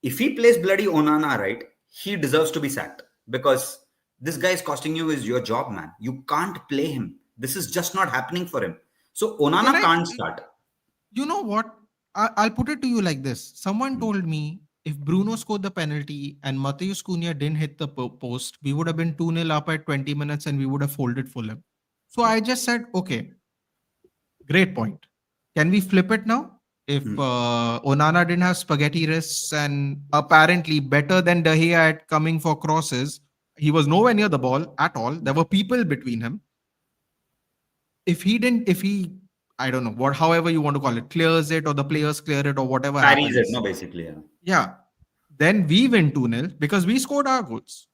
C: if he plays bloody Onana, right, he deserves to be sacked because this guy is costing you is your job, man. You can't play him. This is just not happening for him. So
B: Can
C: Onana
B: I?
C: can't start.
B: You know what? I'll put it to you like this. Someone told me if Bruno scored the penalty and Matheus Cunha didn't hit the post, we would have been 2-0 up at 20 minutes and we would have folded Fulham. So I just said, okay, great point. Can we flip it now? If Onana didn't have spaghetti wrists and apparently better than De Gea at coming for crosses, he was nowhere near the ball at all. There were people between him. If he, I don't know what, however you want to call it, clears it or the players clear it or whatever
C: Carries it,
B: happens.
C: no, basically.
B: Yeah. Then we win 2-0 because we scored our goals.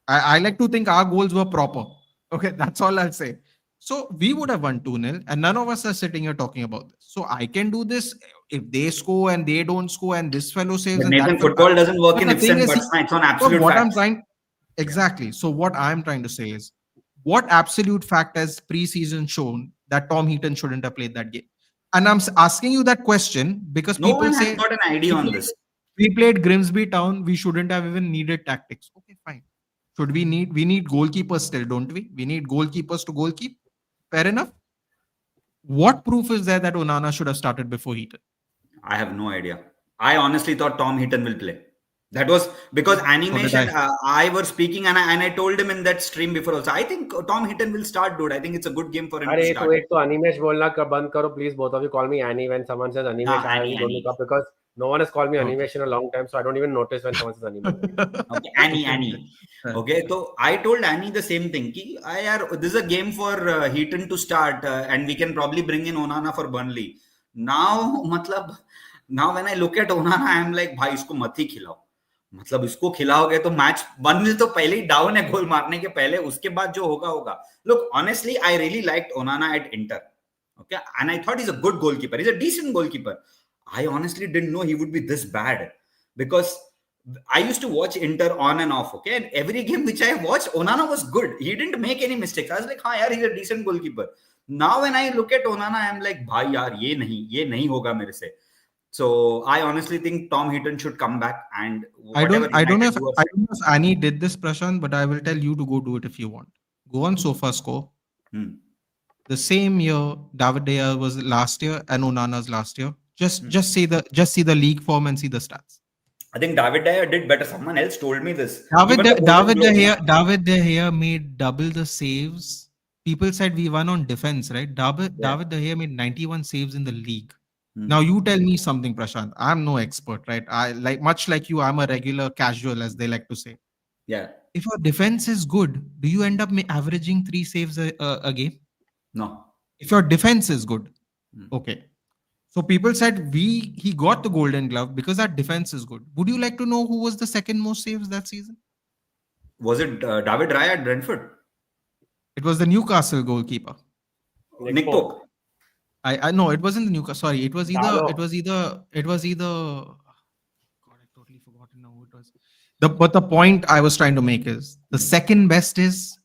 B: I like to think our goals were proper. Okay, that's all I'll say. So we would have won 2-0 and none of us are sitting here talking about this. So I can do this if they score and they don't score and this fellow saves
C: But
B: and that
C: Nathan,
B: fellow.
C: football doesn't work
B: But
C: in
B: the
C: ifs
B: thing
C: and
B: is,
C: buts. It's on
B: so
C: absolute
B: what I'm
C: facts.
B: trying exactly. So what I'm trying to say is what absolute fact has preseason shown that Tom Heaton shouldn't have played that game? And I'm asking you that question because
C: No
B: people
C: one has
B: say
C: got an idea
B: we
C: on
B: played,
C: this.
B: we played Grimsby Town, we shouldn't have even needed tactics. Okay, fine. Should we need goalkeepers still, don't we? We need goalkeepers to goalkeep. Fair enough. What proof is there that Onana should have started before Heaton?
C: I have no idea. I honestly thought Tom Heaton will play. That was because
B: So did
C: animation.
B: I.
C: I were speaking and I told him in that stream before also. I think Tom Heaton will start, dude. I think it's a good game for him to
A: अरे
C: start.
A: तो एक तो अनिमेश बोलना बंद करो please. Both of you call me Annie when someone says Animesh. I
C: Annie,
A: don't look up because no one has called me
B: Okay.
A: Animesh in a long time, so I don't even notice when someone says Animesh.
C: Okay, Annie. Okay, so I told Annie the same thing. Ki, this is a game for Heaton to start, and we can probably bring in Onana for Burnley. Now, मतलब, now when I look at Onana, I am like, भाई इसको मत ही खिलाओ. मतलब इसको खिलाओगे तो match Burnley तो पहले ही डाउन है गोल मारने के पहले, उसके बाद जो होगा होगा. Look, honestly, I really liked Onana at Inter. Okay, and I thought he's a good goalkeeper. He's a decent goalkeeper. I honestly didn't know he would be this bad because I used to watch Inter on and off. Okay, and every game which I watched, Onana was good. He didn't make any mistakes. I was like, हाँ यार, he's a decent goalkeeper. Now when I look at Onana, I'm like, भाई यार ये नहीं होगा मेरे से. So I honestly think Tom Heaton should come back and
B: I
C: whatever
B: don't know
C: United
B: if
C: do.
B: I don't know if Annie did this, Prashant, but I will tell you to go do it if you want. Go on SofaScore. The same year David De Gea was last year and Onana's last year. Just see the league form and see the stats.
C: I think David De Gea did better. Someone else told me this.
B: David
C: Even the Golden Globe winner.
B: David De Gea made double the saves. People said we won on defense, right? David De Gea made 91 saves in the league. Now you tell me something, Prashant. I'm no expert, right? I much like you, I'm a regular casual, as they like to say.
C: Yeah.
B: If your defense is good, do you end up averaging 3 saves a game?
C: No.
B: If your defense is good, okay. So people said he got the Golden Glove because our defense is good. Would you like to know who was the second most saves that season?
C: Was it David Raya at Brentford?
B: It was the Newcastle goalkeeper.
C: Nick Pope.
B: I know it wasn't the Newcastle. Sorry, it was either. God, I totally forgotten now who it was. But the point I was trying to make is the second best is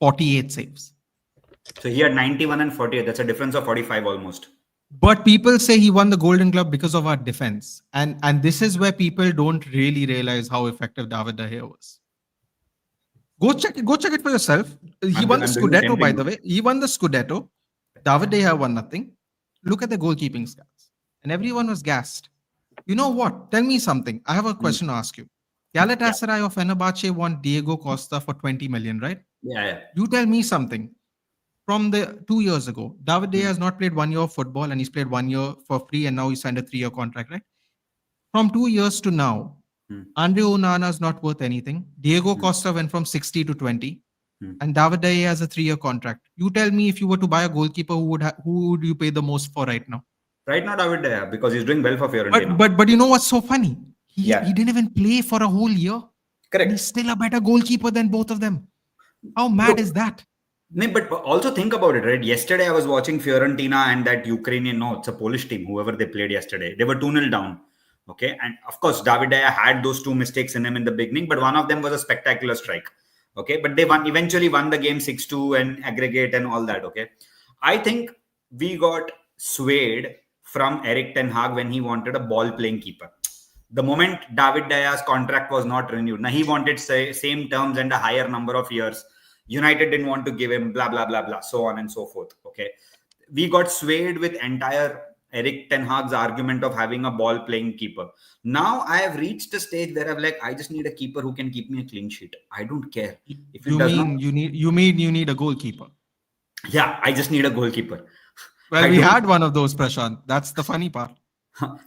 B: 48 saves.
C: So he had 91 and 48. That's a difference of 45 almost.
B: But people say he won the Golden Glove because of our defense. And this is where people don't really realize how effective David De Gea was. Go check it for yourself. He won the Scudetto, by the way. He won the Scudetto. David De Gea won nothing. Look at the goalkeeping stats. And everyone was gassed. You know what? Tell me something. I have a question to ask you. Galatasaray or Fenerbahce want Diego Costa for 20 million, right?
C: Yeah.
B: You tell me something. From the 2 years ago, David De Gea has not played 1 year of football and he's played 1 year for free and now he signed a 3-year contract, right? From 2 years to now, Andre Onana is not worth anything. Diego Costa went from 60 to 20. and David De Gea has a 3-year contract. You tell me, if you were to buy a goalkeeper, who would you pay the most for right now?
C: Right now, David De Gea, because he's doing well for Fiorentina.
B: But you know what's so funny? He
C: Yeah.
B: didn't even play for a whole year. And he's
C: Correct.
B: still a better goalkeeper than both of them. How mad
C: Look,
B: is that?
C: no, but also think about it, right? Yesterday I was watching Fiorentina and that Ukrainian, no, it's a Polish team, whoever they played yesterday. They were 2-0 down. Okay. And of course, David De Gea had those two mistakes in him in the beginning, but one of them was a spectacular strike. Okay. But they eventually won the game 6-2 and aggregate and all that. Okay. I think we got swayed from Eric Ten Hag when he wanted a ball playing keeper. The moment David De Gea's contract was not renewed, now he wanted same terms and a higher number of years. United didn't want to give him blah, blah, blah, blah, so on and so forth. Okay. We got swayed with entire Eric Ten Hag's argument of having a ball playing keeper. Now I have reached a stage where I'm like, I just need a keeper who can keep me a clean sheet. I don't care. If
B: You mean you need a goalkeeper?
C: Yeah, I just need a goalkeeper.
B: Well, we had one of those, Prashant. That's the funny part.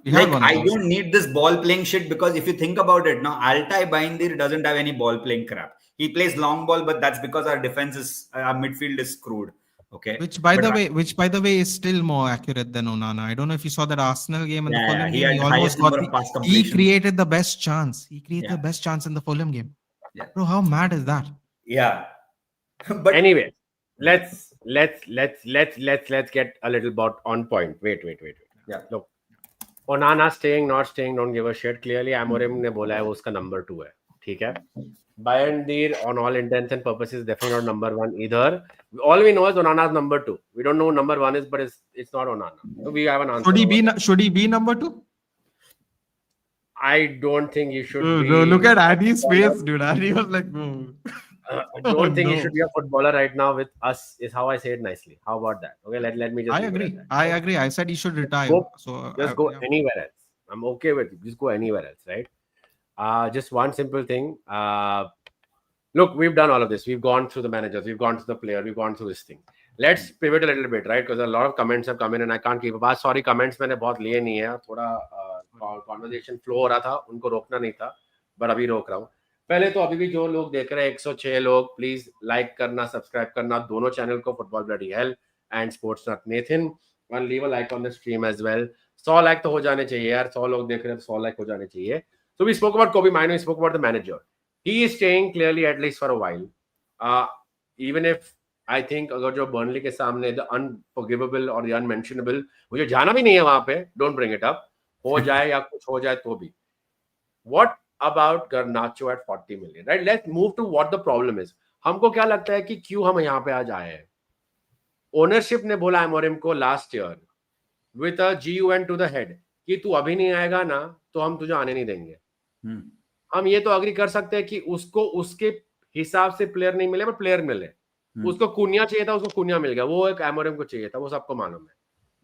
C: Like, I don't need this ball playing shit, because if you think about it now, Altay Bayindir doesn't have any ball playing crap. He plays long ball, but that's because our midfield is screwed. Okay.
B: Which by the way is still more accurate than Onana. I don't know if you saw that Arsenal game and the Fulham game. He almost got he created the best chance. He created the best chance in the Fulham game.
C: Yeah.
B: Bro, how mad is that?
C: Yeah. But
A: anyway, let's get a little bit on point. Wait.
C: Yeah.
A: Look, Onana staying, not staying, don't give a shit. Clearly, Amorim ने बोला है वो उसका number 2 है. ठीक है. Bayern, on all intents and purposes, definitely not number 1 either. All we know is Onana's number 2. We don't know who number 1 is, but it's not Onana. So we have an answer.
B: Should he be number 2?
A: I don't think he should be.
B: Look at Andy's face, dude. Andy was like,
A: I don't think he should be a footballer right now with us, is how I say it nicely. How about that? Okay, let me just.
B: I agree. I said he should retire.
A: Go anywhere else. I'm okay with it. Just go anywhere else, right? Just one simple thing. Look, we've done all of this. We've gone through the managers. We've gone through the player. We've gone through this thing. Let's pivot a little bit, right? Because a lot of comments have come in and I can't keep up. Sorry, comments मैंने बहुत लिए नहीं है. थोड़ा conversation flow हो रहा था. उनको रोकना नहीं था. But अभी रोक रहा हूँ. पहले तो अभी भी जो लोग देख रहे हैं 106 लोग, प्लीज लाइक करना, सब्सक्राइब करना दोनों चैनल को, Football Bloody Hell and Sports not Nathan, and leave a like on the stream as well. 100 like तो हो जाने चाहिए यार. 100 लोग देख रहे हैं, 100 लाइक हो जाने चाहिए. So we spoke about Kobbie Mainoo, we spoke about the manager. He is staying clearly at least for a while. Even if I think अगर जो Burnley के सामने the unforgivable or the unmentionable, मुझे जाना भी नहीं है वहां पे, don't bring it up, हो जाए या कुछ हो जाए तो भी. What about Garnacho at 40 million? Right? Let's move to what the problem is. हमको क्या लगता है कि क्यों हम यहाँ पे आज आए हैं? Ownership ने बोला Amorim को last year with a GUN to the head कि तू अभी नहीं आएगा ना तो हम तुझे आने नहीं देंगे. हम ये तो अग्री कर सकते हैं कि उसको उसके हिसाब से प्लेयर नहीं मिले, बट प्लेयर मिले. उसको कुनिया चाहिए था, उसको कुनिया मिल गया. वो एक एमोरिम को चाहिए था, वो सबको मालूम है.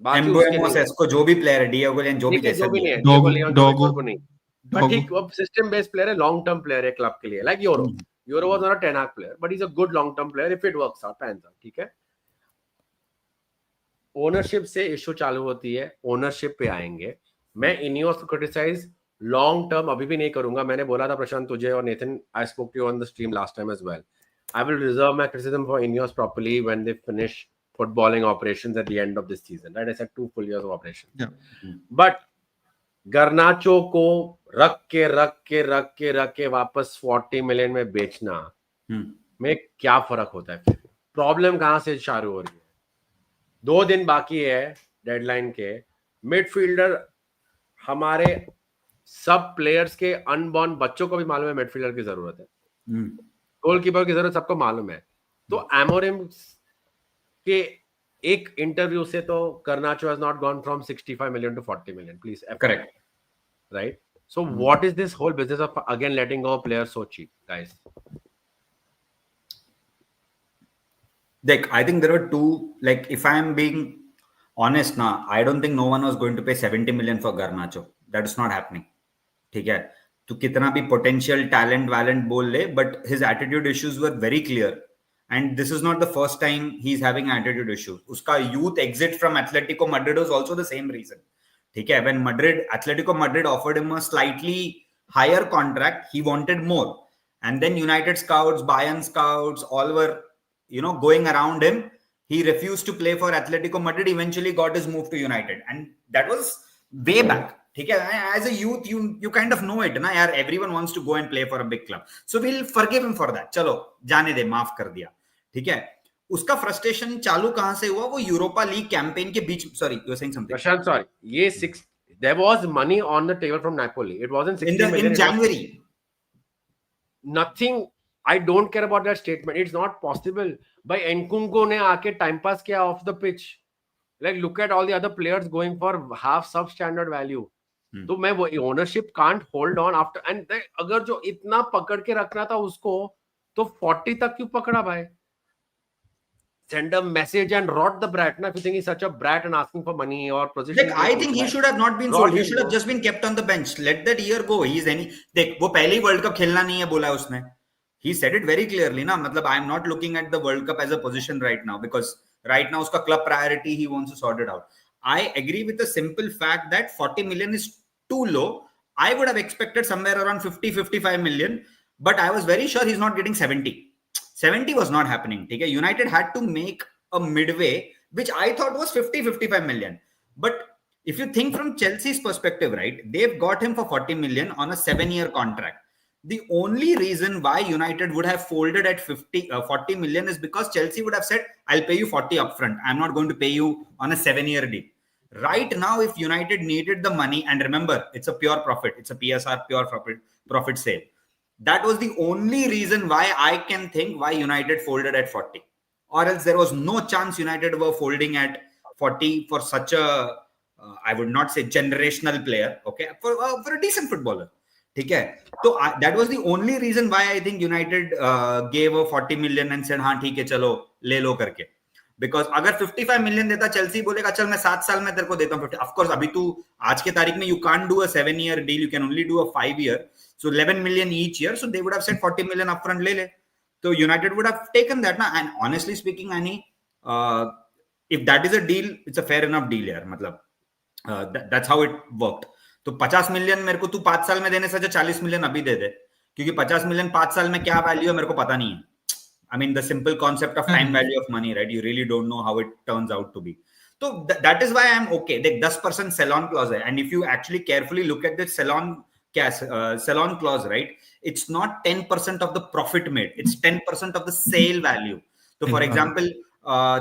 C: बाकी जो भी प्लेयर है, डिएगो लियन जो भी जैसा भी है,
A: डिएगो लियन को नहीं, बट ठीक अब सिस्टम बेस्ड प्लेयर है, लॉन्ग टर्म प्लेयर है क्लब के लिए, like euro was not a 10 arc player, but he is a good long term player if it works out, pans out. ठीक है. ओनरशिप से इशू चालू होती है, ओनरशिप पे आएंगे. मैं इनियोस को क्रिटिसाइज लॉन्ग टर्म अभी भी नहीं करूंगा. मैंने बोला था प्रशांत तुझे और Nathan, I spoke to you on the stream last time as well. I will reserve my criticism for INEOS properly when they finish footballing operations at the end of this season. Right, I said 2 full years of operation. बट Garnacho को रख के वापस 40 million में बेचना में क्या फर्क होता है? फिर प्रॉब्लम कहां से शुरू हो रही है? 2 दिन बाकी है डेडलाइन के. मिडफील्डर हमारे सब प्लेयर्स के अनबॉर्न बच्चों को भी मालूम है मिडफील्डर की जरूरत है, गोलकीपर की जरूरत सबको मालूम है. तो एमोरिम के एक इंटरव्यू से तो Garnacho has not gone from 65 million to 40 million. Please,
C: correct,
A: right? So what is this whole business of again letting go of players so cheap, guys?
C: I think there were two, like, if I am being honest now, I don't think no one was going to pay 70 million for Garnacho. That is not happening. ठीक है, तो कितना भी potential talent valent बोल ले, but his attitude issues were very clear, and this is not the first time he's having attitude issues. उसका youth exit from Atletico Madrid was also the same reason. ठीक है, when Atletico Madrid offered him a slightly higher contract, he wanted more, And then United scouts, Bayern scouts, all were, going around him. He refused to play for Atletico Madrid, eventually got his move to United. And that was way back. As a youth, you kind of know it, na? Yaar, everyone wants to go and play for a big club. So we'll forgive him for that. Chalo, जाने दे, माफ कर दिया. ठीक है. उसका frustration चालू कहां से हुआ? वो यूरोपा लीग कैंपेन के बीच. Sorry, you were saying something.
A: Prashant, sorry. There was money on the table from Napoli. It wasn't 60 million.
C: In January.
A: Nothing. I don't care about that statement. It's not possible. By Nkunku ने आके time pass किया off the pitch. Like, look at all the other players going for half substandard value. तो मैं वो ownership can't hold on after. And अगर जो इतना पकड़ के रखना था उसको, तो 40 तक क्यों पकड़ा भाई? Send a message and rot the brat. If you think he's such a brat and asking for money or position.
C: I think he should have not been sold. He should have just been kept on the bench. Let that year go. वो पहली World Cup खेलना नहीं है बोला उसने. He said it very clearly ना. मतलब I am not looking at the World Cup as a position right now, because right now उसका club priority, he wants to sort it out. I agree with the simple fact that 40 million is too low. I would have expected somewhere around 50-55 million, but I was very sure he's not getting 70. 70 was not happening. Okay? United had to make a midway, which I thought was 50-55 million. But if you think from Chelsea's perspective, right, they've got him for 40 million on a 7-year contract. The only reason why United would have folded at 40 million is because Chelsea would have said, I'll pay you 40 upfront. I'm not going to pay you on a 7-year deal. Right now, if United needed the money, and remember, it's a pure profit. It's a PSR, pure profit sale. That was the only reason why I can think why United folded at 40. Or else there was no chance United were folding at 40 for such a, I would not say generational player, okay, for a decent footballer. Okay? So that was the only reason why I think United gave a 40 million and said, हाँ ठीक है चलो ले लो करके. Because अगर 55 million देता Chelsea बोलेगा चल मैं 7 साल में तेरे को देता हूँ 50. Of course अभी तू आज के तारीख में you can't do a 7-year deal, you can only do a 5-year. So 11 million each year. So they would have said 40 million upfront le. So United would have taken that na. And honestly speaking, Annie, if that is a deal, it's a fair enough deal यार. मतलब that's how it worked. तो 50 million मेरे को तू 5 साल में देने से 40 million अभी दे दे, क्योंकि 50 million 5 साल में क्या वैल्यू है मेरे को पता नहीं है. I mean, the simple concept of time value of money, right? You really don't know how it turns out to be. So that is why I'm okay. The 10% sell-on clause hai. And if you actually carefully look at the sell-on clause, right? It's not 10% of the profit made. It's 10% of the sale value. So for example,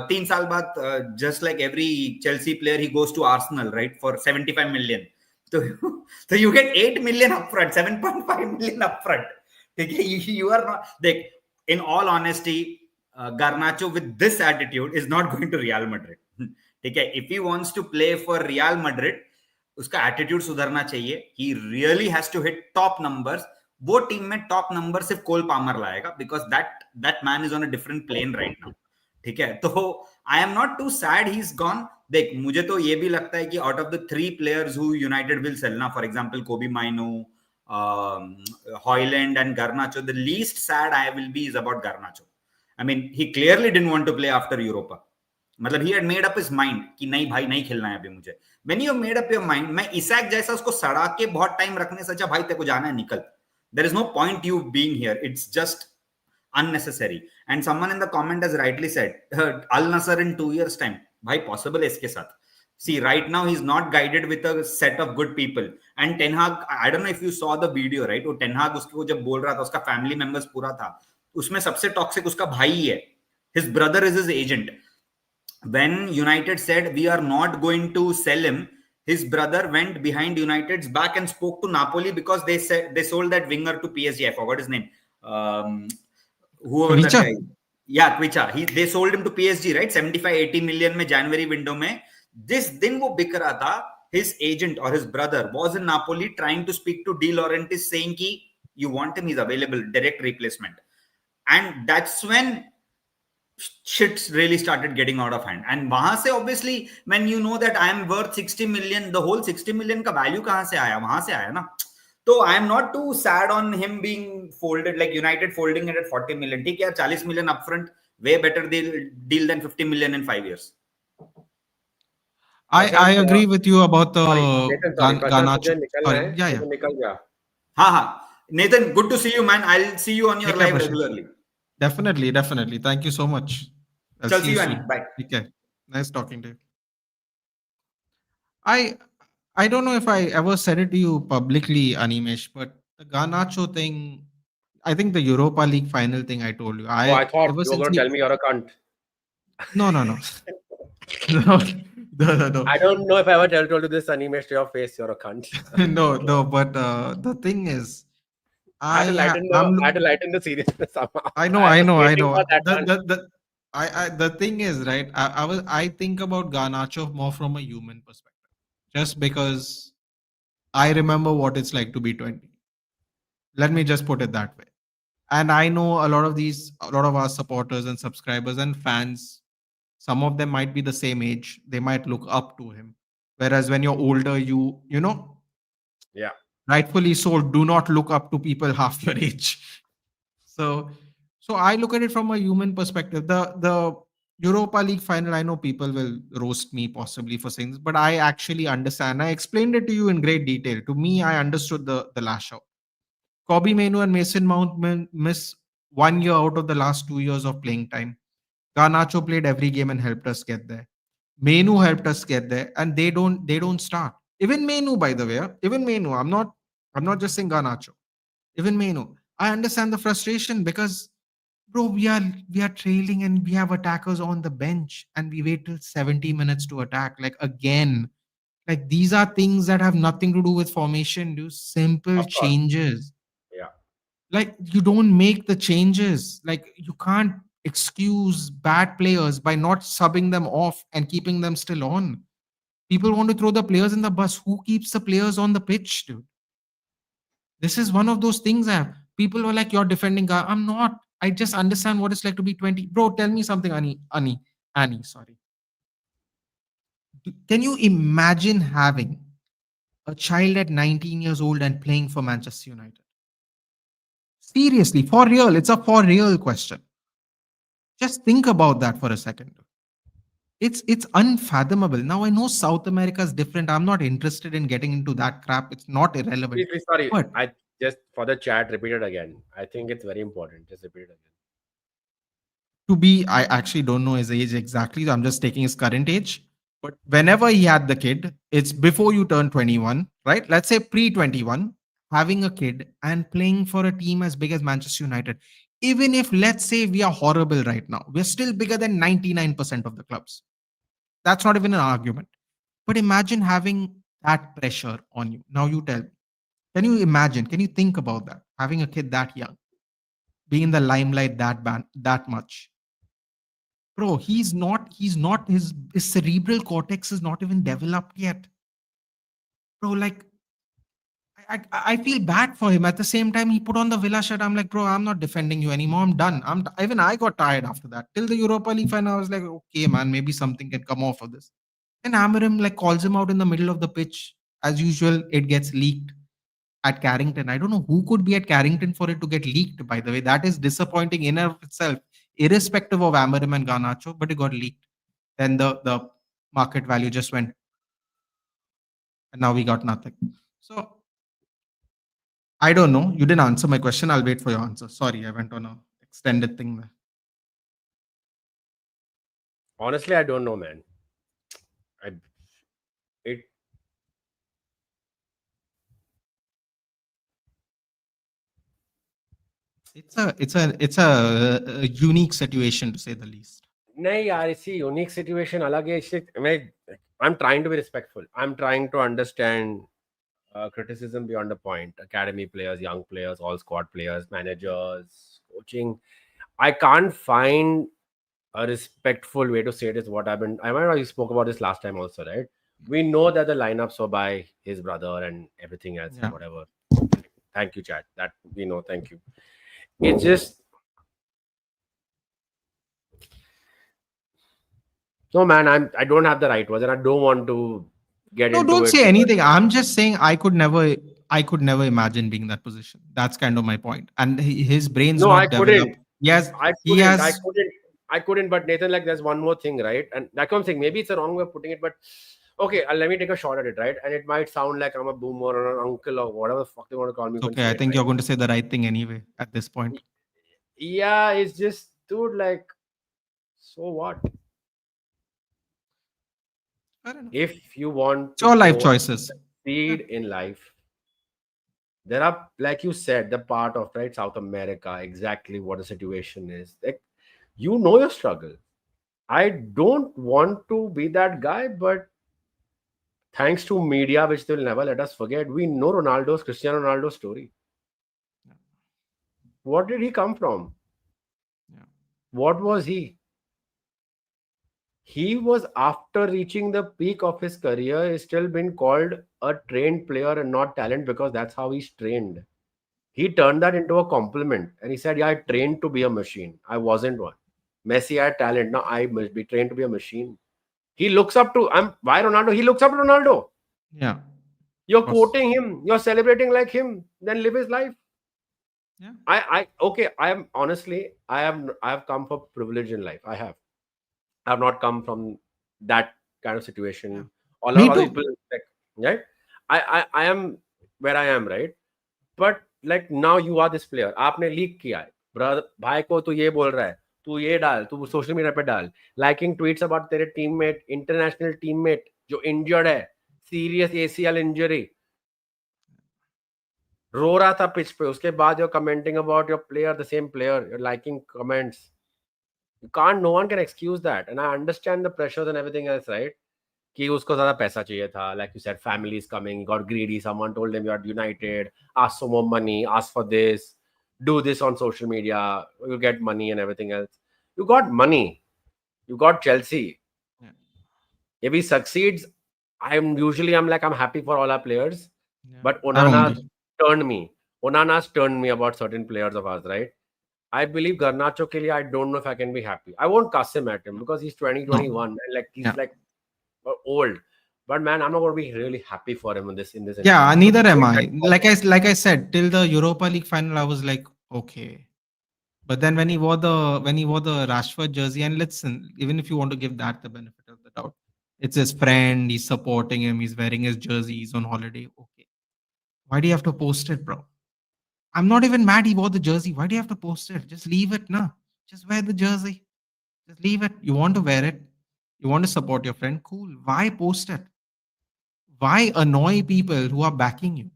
C: 3 saal baad, just like every Chelsea player, he goes to Arsenal, right? For 75 million. So you get 8 million upfront, 7.5 million upfront. You are not... In all honesty, Garnacho with this attitude is not going to Real Madrid. If he wants to play for Real Madrid, उसका attitude सुधरना चाहिए. He really has to hit top numbers. वो team में top number सिर्फ Cole Palmer लाएगा, because that man is on a different plane right now. ठीक है, तो I am not too sad he's gone. देख, मुझे तो ये भी लगता है कि out of the 3 players who United will sell ना, for example, Kobbie Mainoo, Højlund and Garnacho, the least sad I will be is about Garnacho. I mean, he clearly didn't want to play after Europa. मतलब he had made up his mind कि नहीं भाई नहीं खेलना है अभी मुझे. When you have made up your mind, मैं इसाक जैसा उसको सड़ा के बहुत टाइम रखने से अच्छा भाई तेरे को जाना है निकल. There is no point you being here. It's just unnecessary. And someone in the comment has rightly said, Al Nassr in 2 years time, भाई possible है इसके साथ. See, right now he's not guided with a set of good people. And Ten Hag, I don't know if you saw the video, right? वो Ten Hag उसको जब बोल रहा था, उसका family members पूरा था. उसमें सबसे toxic उसका भाई ही है. His brother is his agent. When United said we are not going to sell him, his brother went behind United's back and spoke to Napoli because they said they sold that winger to PSG. I forgot his name. Whoever that guy. Yeah, Kvicha. They sold him to PSG, right? 75-80 million में January window में. This दिन वो बिक रहा था, his agent or his brother was in Napoli trying to speak to De Laurentiis saying कि you want him, he's available, direct replacement. And that's when shit really started getting out of hand. And वहां से obviously when you know that I am worth 60 million, the whole 60 million का value कहां से आया? वहां से आया ना. So I am not too sad on him being folded, like United folding it at 40 million. ठीक है, 40 million upfront, way better deal than 50 million in 5 years.
B: I agree with you about the
A: Garnacho.
B: Yeah.
A: निकल गया.
C: हाँ. Nathan, good to see you, man. I'll see you on your
B: Take care,
C: live
B: Prashant.
C: regularly.
B: Definitely, definitely. Thank you so much. I'll
C: Chal,
B: see
C: see
B: you
C: you, Annie.
B: soon.
C: Bye.
B: Take care. Nice talking to you. I I don't know if I ever said it to you publicly, Animesh, but the Garnacho thing, I think the Europa League final thing I told you.
A: Oh, I
B: I
A: thought
B: ever
A: you were
B: since
A: going to tell me you're a cunt.
B: no, no, no. No, no, no, no.
A: I don't know if I ever told you this, Animesh, to your face, you're a cunt.
B: No, no, but the thing is,
A: I had to I had to lighten the seriousness somehow. I was
B: I
A: waiting
B: know.
A: for that one.
B: The thing is, right? I think about Garnacho more from a human perspective, just because I remember what it's like to be 20. Let me just put it that way. And I know a lot of our supporters and subscribers and fans, some of them might be the same age. They might look up to him. Whereas when you're older, you know,
A: Yeah.
B: rightfully so, do not look up to people half your age. So, so I look at it from a human perspective. The Europa League final, I know people will roast me possibly for saying this, but I actually understand. I explained it to you in great detail. To me, I understood the lash out. Kobbie Mainoo and Mason Mount miss 1 year out of the last 2 years of playing time. Garnacho played every game and helped us get there. Mainoo helped us get there, and they don't start. Even Mainoo, by the way, even Mainoo. I'm not just saying Garnacho. Even Mainoo. I understand the frustration because, bro, we are trailing and we have attackers on the bench and we wait till 70 minutes to attack. Like again, like these are things that have nothing to do with formation. Do simple
A: Of course.
B: changes.
A: Yeah.
B: Like you don't make the changes. Like you can't excuse bad players by not subbing them off and keeping them still on. People want to throw the players in the bus. Who keeps the players on the pitch, dude? This is one of those things. People were like, "You're defending." I'm not. I just understand what it's like to be 20. Bro, tell me something, Annie. Sorry. Can you imagine having a child at 19 years old and playing for Manchester United? Seriously, for real. It's a for real question. Just think about that for a second. It's unfathomable. Now I know South America is different. I'm not interested in getting into that crap. It's not irrelevant.
A: Please, sorry.
B: But
A: I just, for the chat, repeat it again. I think it's very important. Just repeat it again.
B: I actually don't know his age exactly. So I'm just taking his current age. But whenever he had the kid, it's before you turn 21, right? Let's say pre 21, having a kid and playing for a team as big as Manchester United. Even if, let's say, we are horrible right now, we're still bigger than 99% of the clubs. That's not even an argument. But imagine having that pressure on you. Now you tell me, can you imagine? Can you think about that? Having a kid that young, being in the limelight that much. Bro, he's not his cerebral cortex is not even developed yet. Bro, like I feel bad for him. At the same time, he put on the Villa shirt. I'm like, bro, I'm not defending you anymore. I'm done. Even I got tired after that. Till the Europa League final, I was like, okay, man, maybe something can come off of this. And Amorim like calls him out in the middle of the pitch. As usual, it gets leaked at Carrington. I don't know who could be at Carrington for it to get leaked, by the way. That is disappointing in and of itself, irrespective of Amorim and Garnacho, but it got leaked. Then the market value just went, and now we got nothing. So I don't know. You didn't answer my question. I'll wait for your answer. Sorry, I went on a extended thing there.
A: Honestly, I don't know, man. I it
B: It's a unique situation to say the least.
A: नहीं यार इसी unique situation अलग है इससे मैं I am trying to be respectful I am trying to understand criticism beyond a point. Academy players, young players, all squad players, managers, coaching. I can't find a respectful way to say it. Is what I've been. I might know you spoke about this last time also, right? We know that the lineups were by his brother and everything else,
B: Yeah.
A: whatever. Thank you, chat. That we know. Thank you. It's just no, man. I don't have the right words, and I don't want to get
B: No,
A: into
B: don't
A: it.
B: say anything. I'm just saying I could never imagine being in that position. That's kind of my point. And his brain's
A: No, I
B: not developed.
A: couldn't.
B: Yes,
A: I
B: he
A: couldn't.
B: has.
A: I couldn't. But Nathan, like, there's one more thing, right? And like I'm saying, maybe it's a wrong way of putting it, but Okay, let me take a shot at it, right? And it might sound like I'm a boomer or an uncle or whatever the fuck they want to call me, you
B: It's
A: can
B: okay.
A: say
B: I
A: it,
B: think
A: right?
B: you're going to say the right thing anyway at this point.
A: Yeah, it's just, dude, like, so what?
B: Fair enough.
A: If you want
B: It's
A: to
B: your life
A: go
B: choices. Yeah.
A: succeed in life, there are, like you said, the part of, right, South America, exactly what the situation is. Like, you know your struggle. I don't want to be that guy, but thanks to media, which they'll never let us forget, we know Cristiano Ronaldo's story.
B: Yeah.
A: What did he come from?
B: Yeah.
A: What was he? He was, after reaching the peak of his career, is still been called a trained player and not talent, because that's how he's trained. He turned that into a compliment and he said, yeah, I trained to be a machine. I wasn't one. Messi had talent. Now I must be trained to be a machine. He looks up to, why Ronaldo? He looks up to Ronaldo.
B: Yeah.
A: You're
B: Of course.
A: quoting him, you're celebrating like him, then live his life.
B: Yeah.
A: Okay, I am honestly, I have come for privilege in life. I have not come from that kind of
B: Yeah.
A: situation. A lot
B: Me
A: of other
B: too.
A: people, like, right? I am where I am, right? But like, now you are this player. आपने leak किया है, brother भाई को तू ये बोल रहा है, तू ये डाल, तू सोशल मीडिया पे डाल, लाइकिंग ट्वीट्स अबाउट तेरे टीममेट, इंटरनेशनल टीममेट जो इंजर्ड है, सीरियस एसीएल इंजरी, रो रहा था पिच पे, उसके बाद you're commenting about your player, the same player, you're liking comments. You can't, no one can excuse that. And I understand the pressures and everything else, right? कि उसको ज्यादा पैसा चाहिए था, like you said, family is coming, he got greedy, someone told him you are United, ask for more money, ask for this, do this on social media, you get money and everything else. You got money, you got Chelsea.
B: Yeah.
A: If he succeeds, I'm like, I'm happy for all our players.
B: Yeah.
A: But
B: I'm only.
A: turned me Onana's turned me about certain players of ours, right? I believe Garnacho ke liye, I don't know if I can be happy. I won't cuss him at him because he's
B: No.
A: 2021 and like he's
B: Yeah.
A: like old. But man, I'm not going to be really happy for him in this
B: Yeah.
A: instance because
B: Neither am
A: he's
B: I.
A: very forward.
B: Like I said, till the Europa League final, I was like, okay. But then when he wore the Rashford jersey, and listen, even if you want to give that the benefit of the doubt, it's his friend. He's supporting him. He's wearing his jersey. He's on holiday. Okay. Why do you have to post it, bro? I'm not even mad he wore the jersey. Why do you have to post it? Just leave it, nah. Just wear the jersey. Just leave it. You want to wear it. You want to support your friend. Cool. Why post it? Why annoy people who are backing you?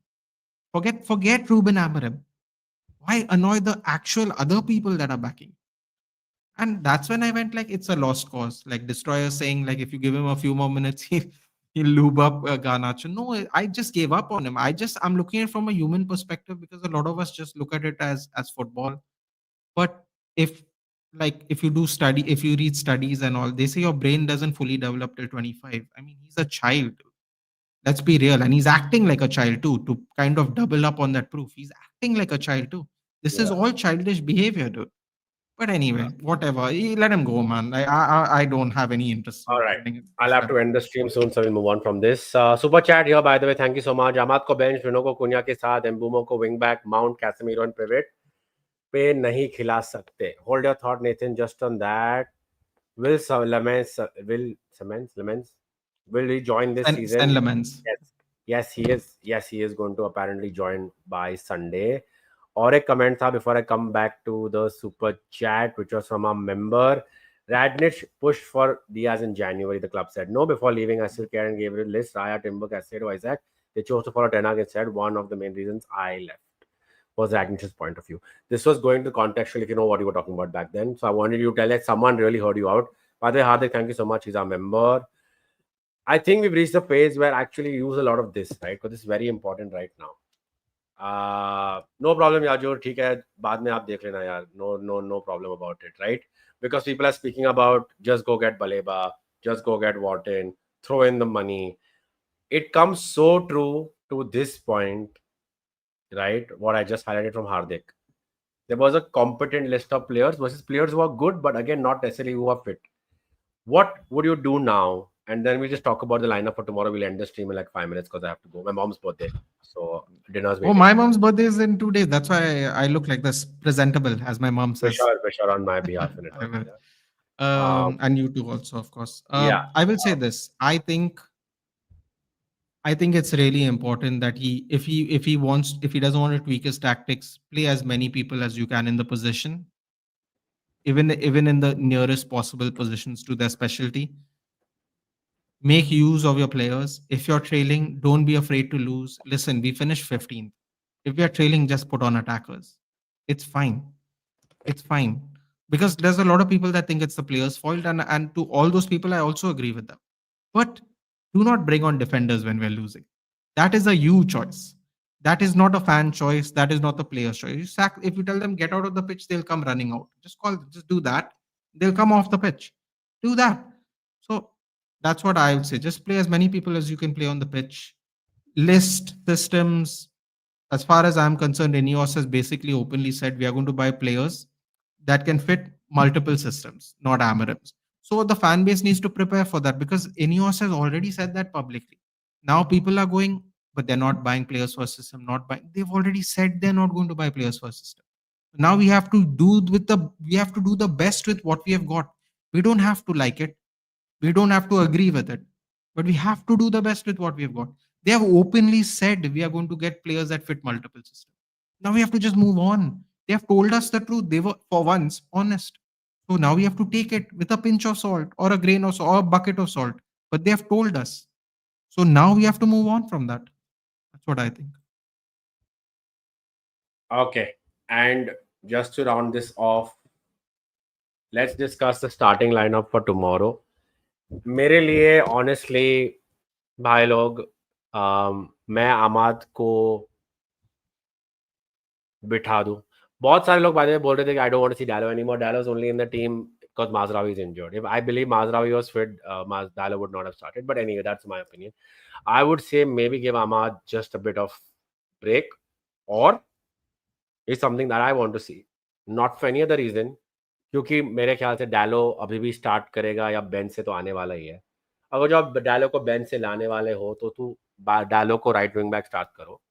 B: Forget Ruben Amorim. Why annoy the actual other people that are backing you? And that's when I went like, it's a lost cause. Like Destroyer saying, like, if you give him a few more minutes, he'll lube up Garnacho. No, I just gave up on him. I'm looking at it from a human perspective because a lot of us just look at it as football. But if if you if you read studies and all, they say your brain doesn't fully develop till 25. I mean, he's a child. Let's be real. And he's acting like a child too, to kind of double up on that proof. He's acting like a child too. This is
A: Yeah.
B: all childish behavior, dude. But
A: Yeah.
B: anyway, whatever. Let him go, man. I don't have any interest in
A: All right.
B: defending him.
A: I'll
B: Just
A: have
B: let
A: to
B: him
A: end the stream soon, so we'll move on from this. Super chat here, by the way. Thank you so much. Amat को bench, Bruno को कुन्या के साथ, Mbumo को wing back, Mount, Casemiro and pivot पे नहीं खिला सकते. Hold your thought, Nathan. Just on that, will Lemens will he join this
B: go. Send
A: season?
B: Lamens.
A: Yes, yes, he is. Yes, he is going to apparently join by Sunday. और एक comment था before I come back to the super chat, which was from a member. Radnich pushed for Diaz in January. The club said no before leaving. I still care and gave it a list. Raya, Timber, Casado, Isaac. They chose to follow Ten Hag instead. One of the main reasons I left was Radnich's point of view. This was going to contextual, if you know what you were talking about back then. So I wanted you to tell that someone really heard you out. By the way, Hardik, thank you so much. He's our member. I think we've reached the phase where actually use a lot of this, right? Because this is very important right now. No problem, Yajur. ठीक है, बाद में आप देख लेना यार. No problem about it, right? Because people are speaking about just go get Baleba, just go get Wharton, throw in the money. It comes so true to this point, right? What I just highlighted from Hardik. There was a competent list of players versus players who are good, but again, not necessarily who are fit. What would you do now? And then we just talk about the lineup for tomorrow. We'll end the stream in like 5 minutes because I have to go. My mom's birthday, so dinner's
B: Oh,
A: waiting.
B: my mom's birthday is in 2 days. That's why I look like this, presentable, as my mom says.
A: Wish her on my behalf in
B: I
A: advance.
B: will.
A: Yeah.
B: And you too, also, of course.
A: Yeah.
B: I will say this. I think I think it's really important that if he doesn't want to tweak his tactics, play as many people as you can in the position, even in the nearest possible positions to their specialty. Make use of your players. If you're trailing, don't be afraid to lose. Listen, we finished 15th. If we are trailing, just put on attackers. It's fine. It's fine. Because there's a lot of people that think it's the player's fault, and to all those people, I also agree with them. But do not bring on defenders when we're losing. That is a you choice. That is not a fan choice. That is not the player's choice. If you tell them get out of the pitch, they'll come running out. Just do that. They'll come off the pitch. Do that. So that's what I would say. Just play as many people as you can play on the pitch. List systems. As far as I'm concerned, Ineos has basically openly said we are going to buy players that can fit multiple systems, not Amorim's. So the fan base needs to prepare for that because Ineos has already said that publicly. Now people are going, but they're not buying players for a system. Not buying. They've already said they're not going to buy players for a system. Now we have to do the best with what we have got. We don't have to like it. We don't have to agree with it, but we have to do the best with what we have got. They have openly said we are going to get players that fit multiple systems. Now we have to just move on. They have told us the truth. They were, for once, honest. So now we have to take it with a pinch of salt or a grain of salt or a bucket of salt. But they have told us. So now we have to move on from that. That's what I think.
A: Okay. And just to round this off, let's discuss the starting lineup for tomorrow. मेरे लिए honestly भाई लोग मैं आमाद को बिठा दूं. बहुत सारे लोग बाद में बोल रहे थे कि आई डोंट वांट टू सी डालो एनीमोर. डालो is only in the team because Mazraoui is injured. If I believe Mazraoui was fit, Dalo would not have started. But anyway, that's my opinion. I would say maybe give Ahmad just a bit of break, or is something that I want to see. Not for any other reason. क्योंकि मेरे ख्याल से डालो अभी भी start करेगा या bench से तो आने वाला ही है. अगर जो आप डालो को बेंच से लाने वाले हो तो तू डालो को राइट विंग बैक स्टार्ट करो.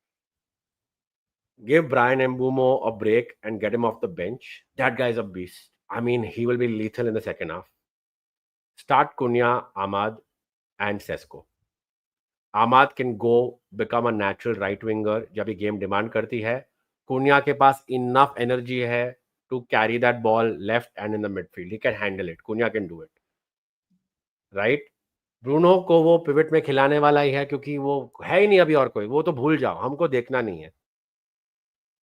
A: Give Brian Mbumo a break and get him off the bench. That guy's a beast. I mean, he will be lethal in the second half. Start Cunha, Ahmad, and Sesko. Ahmad can go become a natural right winger जब ये game demand करती है. Cunha के पास enough energy है to carry that ball left and in the midfield. He can handle it. Cunha can do it. Right? Bruno को वो pivot में खिलाने वाला ही है क्योंकि वो है ही नहीं अभी और कोई. वो तो भूल जाओ, हमको देखना नहीं है.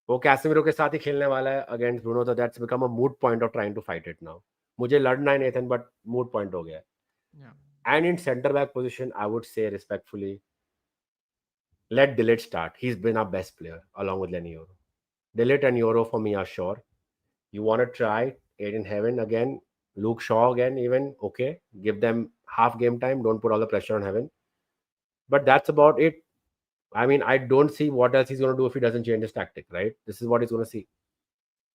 A: वो कैसेमिरो के साथ ही खेलने वाला है अगेंस्ट ब्रूनो. तो that's become a moot point of trying to fight it now. मुझे लड़ना है नेथन बट मूड पॉइंट हो गया. And in centre back position I would say respectfully let Dillet start. He's been our best player along with Lenny Yoro. Dillet and Yoro for me are sure. You want to try Aiden Heaven again, Luke Shaw again, even okay. Give them half game time. Don't put all the pressure on Heaven. But that's about it. I mean, I don't see what else he's going to do if he doesn't change his tactic, right? This is what he's going to see.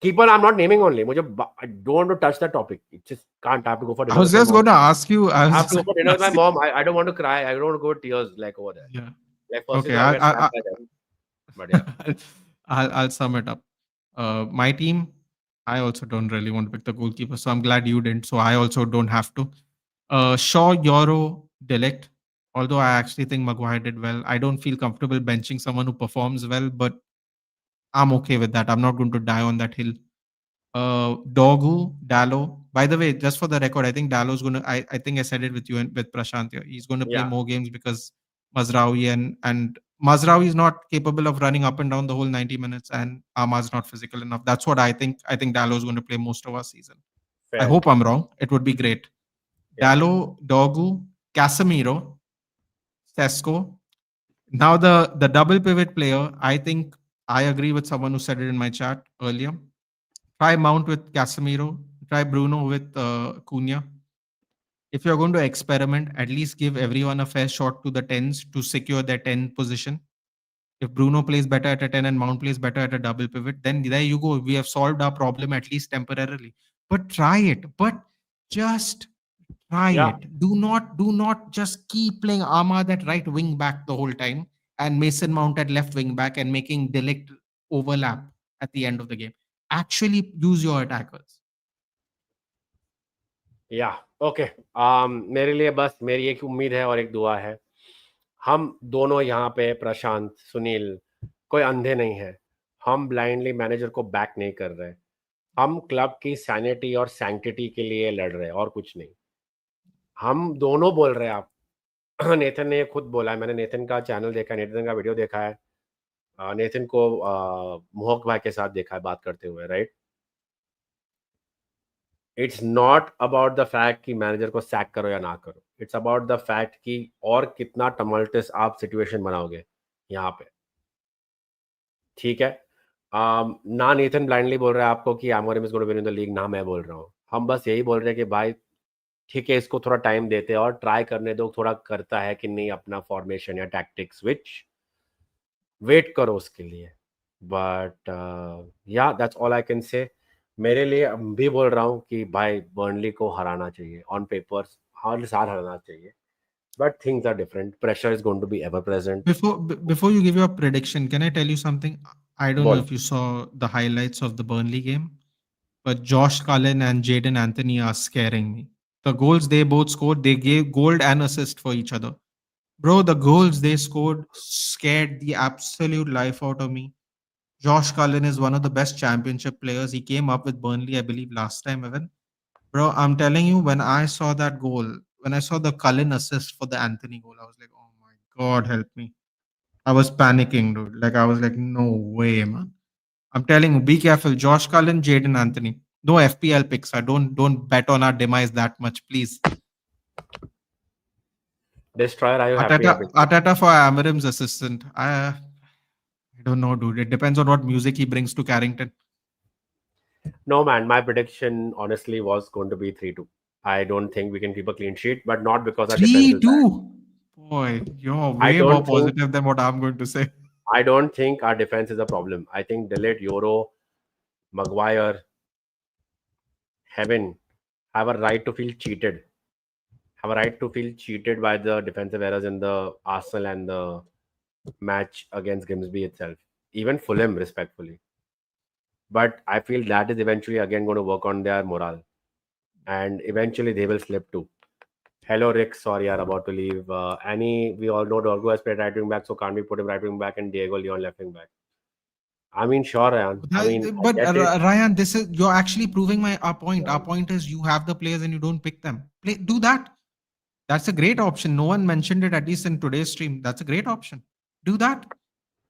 A: Keeper, I'm not naming only. I don't want to touch that topic. It just can't. I have to go for dinner
B: I was
A: with my
B: just
A: mom.
B: going to ask you.
A: I have to go for dinner with my mom. I don't want to cry. I don't want to go with tears like over there.
B: Yeah.
A: Like first
B: Okay.
A: I'll get slapped by them. But yeah.
B: I'll sum it up. My team, I also don't really want to pick the goalkeeper, so I'm glad you didn't. So I also don't have to. Shaw, Euro, Delict. Although I actually think Maguire did well, I don't feel comfortable benching someone who performs well, but I'm okay with that. I'm not going to die on that hill. Dogu, Dallo. By the way, just for the record, I think Dallo's going to. I think I said it with you and with Prashant here. He's going to play more games because Mazraoui and Mazraoui is not capable of running up and down the whole 90 minutes, and Ahmad's not physical enough. That's what I think. I think Dallo's going to play most of our season.
A: Fair.
B: I hope I'm wrong. It would be great.
A: Yeah.
B: Dallo, Dogu, Casemiro, Sesko. Now the double pivot player. I think I agree with someone who said it in my chat earlier. Try Mount with Casemiro. Try Bruno with Cunha. If you're going to experiment, at least give everyone a fair shot to the 10s to secure their 10 position. If Bruno plays better at a 10 and Mount plays better at a double pivot, then there you go. We have solved our problem at least temporarily. But try it. But just try it. Do not just keep playing Ahmad at right wing back the whole time and Mason Mount at left wing back and making Delict overlap at the end of the game. Actually use your attackers.
A: Yeah. Okay. मेरे लिए बस मेरी एक उम्मीद है और एक दुआ है. हम दोनों यहाँ पे, प्रशांत, सुनील, कोई अंधे नहीं है। हम ब्लाइंडली मैनेजर को बैक नहीं कर रहे। हम क्लब की सैनिटी और सैंक्टिटी के लिए लड़ रहे हैं और कुछ नहीं। हम दोनों बोल रहे हैं। आप नेथन ने खुद बोला है, मैंने नेथन का चैनल देखा है, नेथन का वीडियो देखा है, नेथन को मोहक भाई के साथ देखा है बात करते हुए, right. It's not about the fact कि मैनेजर को सैक करो या ना करो, इट्स अबाउट द फैक्ट कि और कितना टमल्टस आप सिचुएशन बनाओगे यहाँ पे, ठीक है। ना नेथन ब्लाइंडली बोल रहा है आपको कि Amorim is going to win in the league, ना मैं बोल रहा हूँ। हम बस यही बोल रहे हैं कि भाई ठीक है, इसको थोड़ा टाइम देते हैं और ट्राई करने दो, थोड़ा करता है कि नहीं अपना फॉर्मेशन या टैक्टिक स्विच, वेट करो उसके लिए। बट या that's all I can say. मेरे लिए अब भी बोल रहा हूँ कि भाई बर्नली को हराना चाहिए, ऑन पेपर्स हर साल हराना चाहिए, but things are different, pressure is going to be ever present.
B: Before you give your prediction, can I tell you something? I don't know
A: बोल।
B: if you saw the highlights of the Burnley game, but Josh Cullen and Jaden Anthony are scaring me. The goals they both scored, they gave goal and assist for each other. Bro, the goals they scored scared the absolute life out of me. Josh Cullen is one of the best championship players. He came up with Burnley, I believe, last time even. Bro, I'm telling you, when I saw that goal, when I saw the Cullen assist for the Anthony goal, I was like, oh my God, help me. I was panicking, dude. Like, I was like, no way, man. I'm telling you, be careful. Josh Cullen, Jaden Anthony. No FPL picks. I don't bet on our demise that much, please.
A: Destroyer, are you happy
B: Ateta,
A: or bit?
B: Ateta for Amorim's assistant. I don't know, dude. It depends on what music he brings to Carrington.
A: No, man, my prediction honestly was going to be 3-2. I don't think we can keep a clean sheet, but not because our defense is bad.
B: 3-2. Boy, you're
A: I
B: way more
A: don't think
B: positive than what I'm going to say.
A: I don't think our defense is a problem. I think Delete, Euro, Maguire, Heaven have a right to feel cheated. Have a right to feel cheated by the defensive errors in the Arsenal and the match against Grimsby itself. Even Fulham, respectfully. But I feel that is eventually again going to work on their morale. And eventually they will slip too. Hello, Rick. Sorry, I'm about to leave. Annie, we all know Dorgo has played right wing back, so can't we put him right wing back and Diego Leon left wing back? I mean, sure, Ryan. I mean, I
B: But
A: get it.
B: Ryan, this is you're actually proving our point. Our point is you have the players and you don't pick them. Do that. That's a great option. No one mentioned it, at least in today's stream. That's a great option. Do that.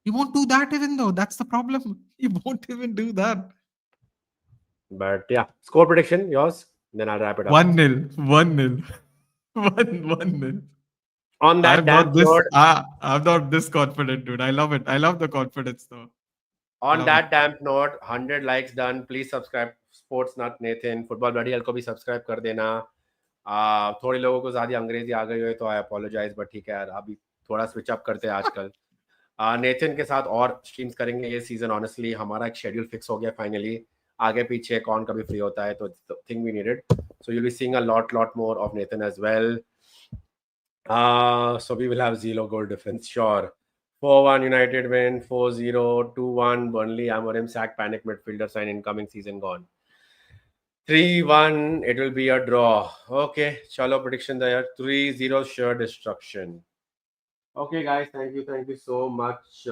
B: You won't do that even though. That's the problem. You won't even do that.
A: But yeah, score prediction, yours. Then I'll wrap it up.
B: 1-0. 1-0. 1-0.
A: On that damp note,
B: I'm not this confident, dude. I love it. I love the confidence though.
A: on
B: Love it.
A: that damp note, 100 likes done. Please subscribe. Sports Nut Nathan, Football Buddy को भी subscribe कर देना. थोड़े लोगों को ज़्यादा अंग्रेजी आ गई है तो आई अपोलोजाइज, बट ठीक है यार, अभी थोड़ा स्विच अप करते हैं आजकल. नेथन के साथ और स्ट्रीम्स करेंगे ये सीजन. ऑनेस्टली हमारा एक शेड्यूल फिक्स हो गया फाइनली. आगे पीछे कौन कभी फ्री होता है, तो think we needed. So you will be seeing a lot more of Nathan as well. So we will have 0 goal difference, sure. 4-1 United win, 4-0, 2-1 Burnley, Amorim sack, panic midfielder sign, incoming season gone. 3-1, it will be a draw. Okay, chalo prediction there. 3-0 sure destruction. Okay guys, thank you so much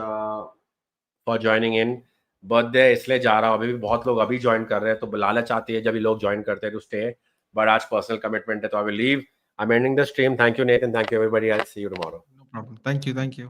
A: for joining in. Birthday इसलिए जा रहा हूँ, अभी भी बहुत लोग अभी join कर रहे हैं, तो लालच आती है जब भी लोग ज्वाइन करते हैं टू स्टे, बट आज पर्सनल कमिटमेंट है तो I will leave. I'm ending the stream. Thank you, Nathan. Thank you, everybody. I'll see you tomorrow.
B: No problem. Thank you.